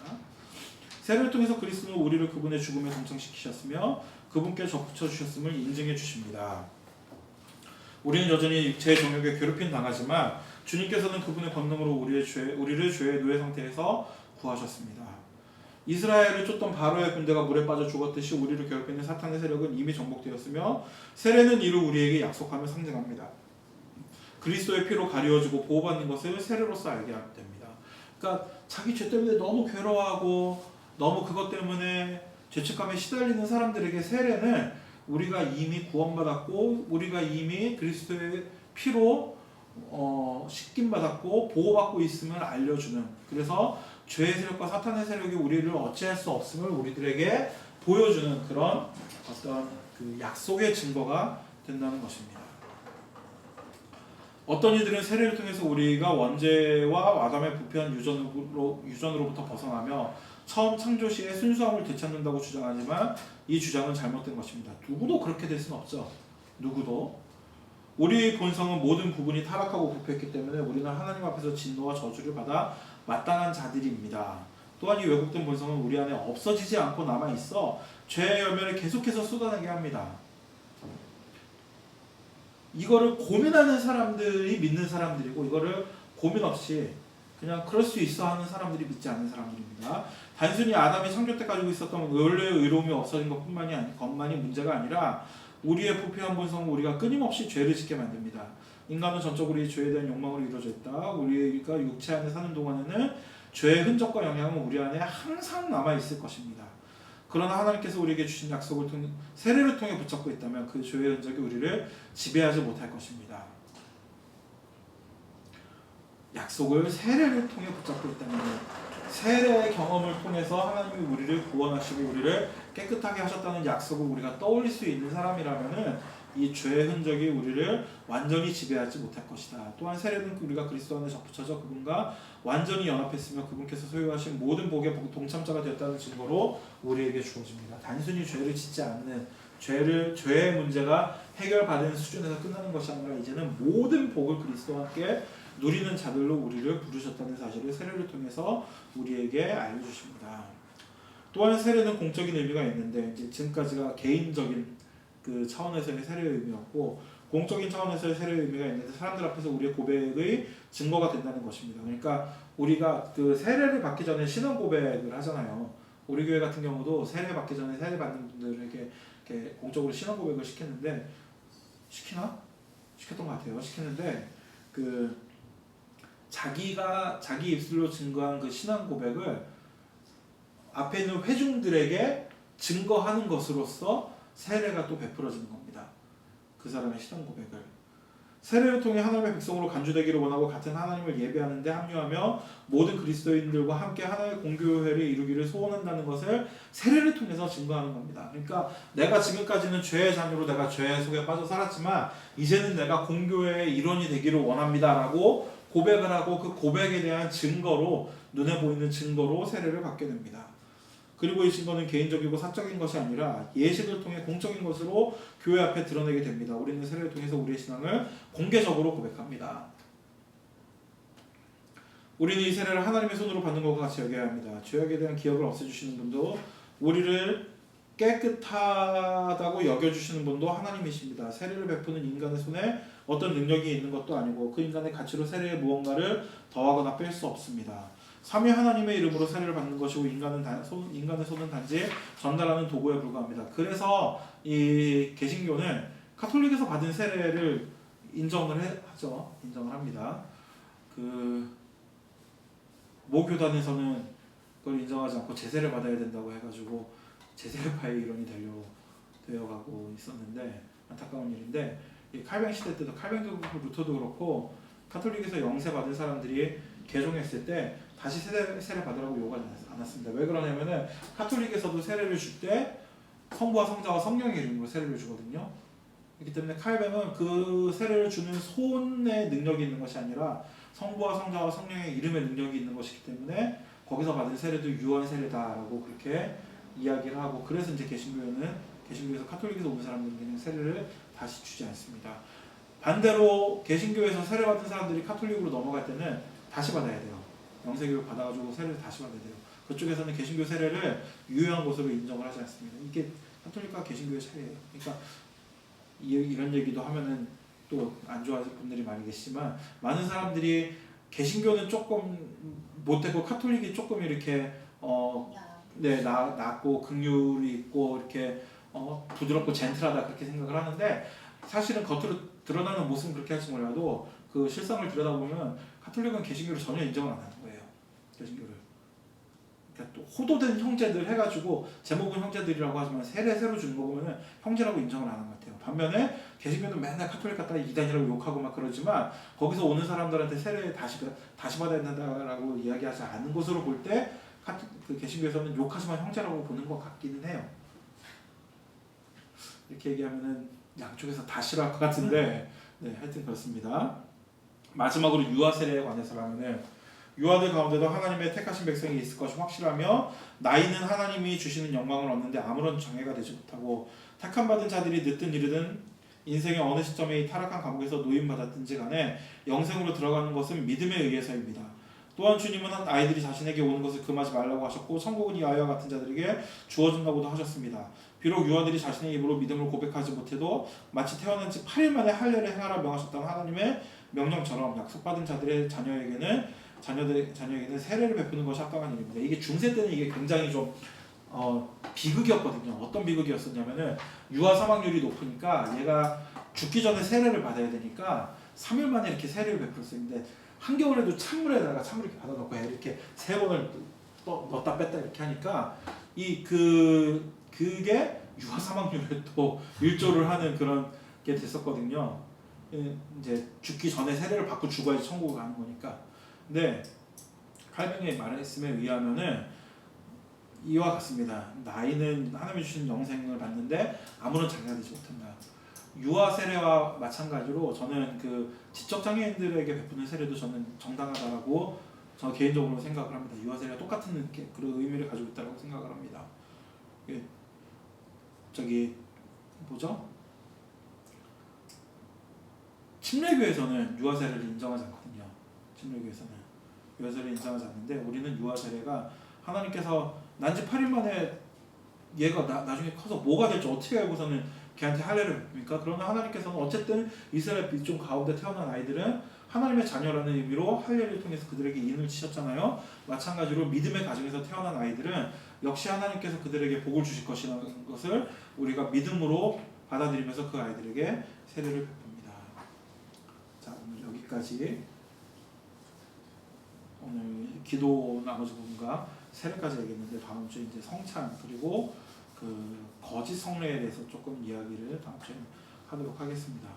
세례를 통해서 그리스도는 우리를 그분의 죽음에 동참시키셨으며 그분께 접붙여 주셨음을 인증해 주십니다. 우리는 여전히 육체의 정욕에 괴롭힘 당하지만 주님께서는 그분의 권능으로 우리를 죄의 노예 상태에서 구하셨습니다. 이스라엘을 쫓던 바로의 군대가 물에 빠져 죽었듯이 우리를 괴롭히는 사탄의 세력은 이미 정복되었으며 세례는 이를 우리에게 약속하며 상징합니다. 그리스도의 피로 가리워지고 보호받는 것을 세례로서 알게 됩니다. 그러니까 자기 죄 때문에 너무 괴로워하고 너무 그것 때문에 죄책감에 시달리는 사람들에게 세례는 우리가 이미 구원받았고 우리가 이미 그리스도의 피로 씻김받았고 보호받고 있음을 알려주는, 그래서 죄의 세력과 사탄의 세력이 우리를 어찌할 수 없음을 우리들에게 보여주는 그런 어떤 그 약속의 증거가 된다는 것입니다. 어떤 이들은 세례를 통해서 우리가 원죄와 아담의 부패한 유전으로부터 벗어나며 처음 창조 시의 순수함을 되찾는다고 주장하지만 이 주장은 잘못된 것입니다. 누구도 그렇게 될 수는 없죠. 누구도. 우리의 본성은 모든 부분이 타락하고 부패했기 때문에 우리는 하나님 앞에서 진노와 저주를 받아 마땅한 자들입니다. 또한 이 왜곡된 본성은 우리 안에 없어지지 않고 남아있어 죄의 열매를 계속해서 쏟아내게 합니다. 이거를 고민하는 사람들이 믿는 사람들이고 이거를 고민 없이 그냥 그럴 수 있어 하는 사람들이 믿지 않는 사람들입니다. 단순히 아담이 창조 때 가지고 있었던 원래의 의로움이 없어진 것만이 문제가 아니라 우리의 부패한 본성은 우리가 끊임없이 죄를 짓게 만듭니다. 인간은 전적으로 이 죄에 대한 욕망으로 이루어져 있다. 우리가 육체 안에 사는 동안에는 죄의 흔적과 영향은 우리 안에 항상 남아있을 것입니다. 그러나 하나님께서 우리에게 주신 약속을 통해 세례를 통해 붙잡고 있다면 그 죄의 흔적이 우리를 지배하지 못할 것입니다. 약속을 세례를 통해 붙잡고 있다면 세례의 경험을 통해서 하나님이 우리를 구원하시고 우리를 깨끗하게 하셨다는 약속을 우리가 떠올릴 수 있는 사람이라면은 이 죄의 흔적이 우리를 완전히 지배하지 못할 것이다. 또한 세례는 우리가 그리스도 안에 접붙여져 그분과 완전히 연합했으며 그분께서 소유하신 모든 복의 동참자가 되었다는 증거로 우리에게 주어집니다. 단순히 죄를 짓지 않는 죄의 문제가 해결받은 수준에서 끝나는 것이 아니라 이제는 모든 복을 그리스도와 함께 누리는 자들로 우리를 부르셨다는 사실을 세례를 통해서 우리에게 알려주십니다. 또한 세례는 공적인 의미가 있는데 이제 지금까지가 개인적인 그 차원에서의 세례의 의미였고 공적인 차원에서의 세례의 의미가 있는데 사람들 앞에서 우리의 고백의 증거가 된다는 것입니다. 그러니까 우리가 그 세례를 받기 전에 신앙 고백을 하잖아요. 우리 교회 같은 경우도 세례 받기 전에 세례 받는 분들에게 이렇게 공적으로 신앙 고백을 시켰는데 시켰던 것 같아요. 시켰는데 그 자기 입술로 증거한 그 신앙 고백을 앞에 있는 회중들에게 증거하는 것으로서 세례가 또 베풀어지는 겁니다. 그 사람의 신앙 고백을 세례를 통해 하나님의 백성으로 간주되기를 원하고 같은 하나님을 예배하는 데 합류하며 모든 그리스도인들과 함께 하나의 공교회를 이루기를 소원한다는 것을 세례를 통해서 증거하는 겁니다. 그러니까 내가 지금까지는 죄의 자녀로 내가 죄 속에 빠져 살았지만 이제는 내가 공교회의 일원이 되기를 원합니다라고 고백을 하고 그 고백에 대한 증거로 눈에 보이는 증거로 세례를 받게 됩니다. 그리고 이 증거는 개인적이고 사적인 것이 아니라 예식을 통해 공적인 것으로 교회 앞에 드러내게 됩니다. 우리는 세례를 통해서 우리의 신앙을 공개적으로 고백합니다. 우리는 이 세례를 하나님의 손으로 받는 것과 같이 여겨야 합니다. 죄악에 대한 기억을 없애주시는 분도 우리를 깨끗하다고 여겨주시는 분도 하나님이십니다. 세례를 베푸는 인간의 손에 어떤 능력이 있는 것도 아니고 그 인간의 가치로 세례에 무언가를 더하거나 뺄 수 없습니다. 삼위 하나님의 이름으로 세례를 받는 것이고 인간의 손은 단지 전달하는 도구에 불과합니다. 그래서 이 개신교는 카톨릭에서 받은 세례를 인정을 합니다. 모 교단에서는 그걸 인정하지 않고 제세를 받아야 된다고 해가지고 제세파의 일원이 되어가고 있었는데 안타까운 일인데 이 칼뱅 시대 때도 칼뱅도 그렇고 루터도 그렇고 카톨릭에서 영세 받은 사람들이 개종했을 때 다시 세례 받으라고 요구하지 않았습니다. 왜 그러냐면은 카톨릭에서도 세례를 줄 때 성부와 성자와 성령의 이름으로 세례를 주거든요. 그렇기 때문에 칼뱅은 그 세례를 주는 손의 능력이 있는 것이 아니라 성부와 성자와 성령의 이름의 능력이 있는 것이기 때문에 거기서 받은 세례도 유언 세례다라고 그렇게 이야기를 하고 그래서 이제 개신교에서 카톨릭에서 온 사람들에게는 세례를 다시 주지 않습니다. 반대로 개신교에서 세례 받은 사람들이 카톨릭으로 넘어갈 때는 다시 받아야 돼요. 영세교육 받아가지고 세례를 다시 받아야 돼요. 그쪽에서는 개신교 세례를 유효한 것으로 인정을 하지 않습니다. 이게 카톨릭과 개신교의 차이예요. 그러니까 이런 얘기도 하면은 또 안 좋아하는 분들이 많이 계시지만 많은 사람들이 개신교는 조금 못되고 카톨릭이 조금 이렇게 낮고 긍휼이 있고 이렇게 부드럽고 젠틀하다 그렇게 생각을 하는데 사실은 겉으로 드러나는 모습은 그렇게 할지 몰라도 그 실상을 들여다보면 카톨릭은 개신교를 전혀 인정을 안 하는 거예요. 개신교를. 그러니까 또 호도된 형제들 해가지고 제목은 형제들이라고 하지만 세례 새로 주는 거 보면은 형제라고 인정을 안 하는 것 같아요. 반면에 개신교는 맨날 카톨릭 갖다가 이단이라고 욕하고 막 그러지만 거기서 오는 사람들한테 세례 다시 받아야 된다라고 이야기하지 않는 것으로 볼 때 그 개신교에서는 욕하지만 형제라고 보는 것 같기는 해요. 이렇게 얘기하면은 양쪽에서 다 싫어할 것 같은데 네, 하여튼 그렇습니다. 마지막으로 유아 세례에 관해서라면은 유아들 가운데도 하나님의 택하신 백성이 있을 것이 확실하며 나이는 하나님이 주시는 영광을 얻는데 아무런 장애가 되지 못하고 택함받은 자들이 늦든 이르든 인생의 어느 시점에 이 타락한 감옥에서 노임받았든지 간에 영생으로 들어가는 것은 믿음에 의해서입니다. 또한 주님은 아이들이 자신에게 오는 것을 금하지 말라고 하셨고 천국은 이 아이와 같은 자들에게 주어진다고도 하셨습니다. 비록 유아들이 자신의 입으로 믿음을 고백하지 못해도 마치 태어난 지 8일 만에 할례를 행하라 명하셨다는 하나님의 명령처럼 약속받은 자들의 자녀에게는 세례를 베푸는 것이 합당한 일입니다. 이게 중세 때는 이게 굉장히 좀 비극이었거든요. 어떤 비극이었었냐면은 유아 사망률이 높으니까 얘가 죽기 전에 세례를 받아야 되니까 3일 만에 이렇게 세례를 베풀었어요. 근데 한겨울에도 찬물에다가 찬물 이렇게 받아놓고 이렇게 3번을 넣었다 뺐다 이렇게 하니까 그게 유아 사망률에 또 일조를 하는 그런 게 됐었거든요. 이제 죽기 전에 세례를 받고 죽어야지 천국을 가는 거니까. 근데 칼뱅의 말씀에 의하면은 이와 같습니다. 나이는 하나님이 주신 영생을 받는데 아무런 장애가 되지 못한다. 유아 세례와 마찬가지로 저는 그 지적 장애인들에게 베푸는 세례도 저는 정당하다라고 저 개인적으로 생각을 합니다. 유아 세례가 똑같은 그런 의미를 가지고 있다고 생각을 합니다. 저기 뭐죠? 침례교에서는 유아 세례를 인정하지 않거든요. 침례교에서는 유아 세례를 인정하지 않는데 우리는 유아 세례가 하나님께서 난지 8일 만에 얘가 나중에 커서 뭐가 될지 어떻게 알고서는 걔한테 할례를 베풉니까? 그러나 하나님께서는 어쨌든 이스라엘 빛중 가운데 태어난 아이들은 하나님의 자녀라는 의미로 할례를 통해서 그들에게 인을 치셨잖아요. 마찬가지로 믿음의 가정에서 태어난 아이들은 역시 하나님께서 그들에게 복을 주실 것이라는 것을 우리가 믿음으로 받아들이면서 그 아이들에게 세례를 베풉니다. 자, 오늘 여기까지 오늘 기도 나머지 부분과 세례까지 얘기했는데 다음 주에 이제 성찬 그리고 그 거짓 성례에 대해서 조금 이야기를 다음 주에 하도록 하겠습니다.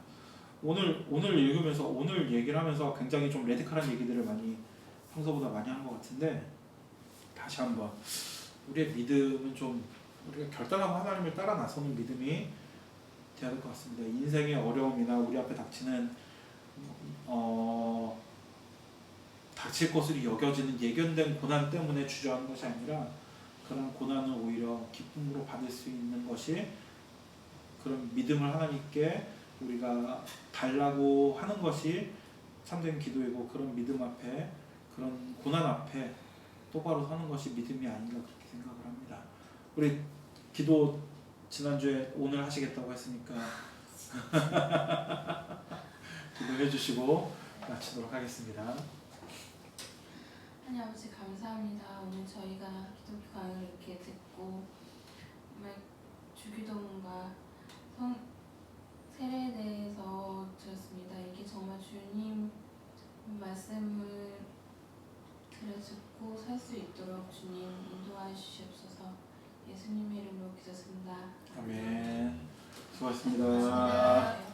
오늘 읽으면서 오늘 얘기를 하면서 굉장히 좀 레디컬한 얘기들을 많이 평소보다 많이 한 것 같은데 다시 한번 우리의 믿음은 좀 우리가 결단하고 하나님을 따라 나서는 믿음이 돼야 될 것 같습니다. 인생의 어려움이나 우리 앞에 닥치는 닥칠 것으로 여겨지는 예견된 고난 때문에 주저하는 것이 아니라 그런 고난을 오히려 기쁨으로 받을 수 있는 것이 그런 믿음을 하나님께 우리가 달라고 하는 것이 참된 기도이고 그런 믿음 앞에 그런 고난 앞에 똑바로 서는 것이 믿음이 아닌가 그렇게 생각을 합니다. 우리 기도 지난주에 오늘 하시겠다고 했으니까 기도해 주시고 마치도록 하겠습니다. 하나님 아버지 감사합니다. 오늘 저희가 기독교 강의를 이렇게 듣고 정말 주기도문과 세례에 대해서 들었습니다. 이게 정말 주님 말씀을 들어듣고 살 수 있도록 주님 인도하여 주시옵소서. 예수님의 이름으로 기도드립니다. 아멘. 수고하셨습니다. 수고하셨습니다.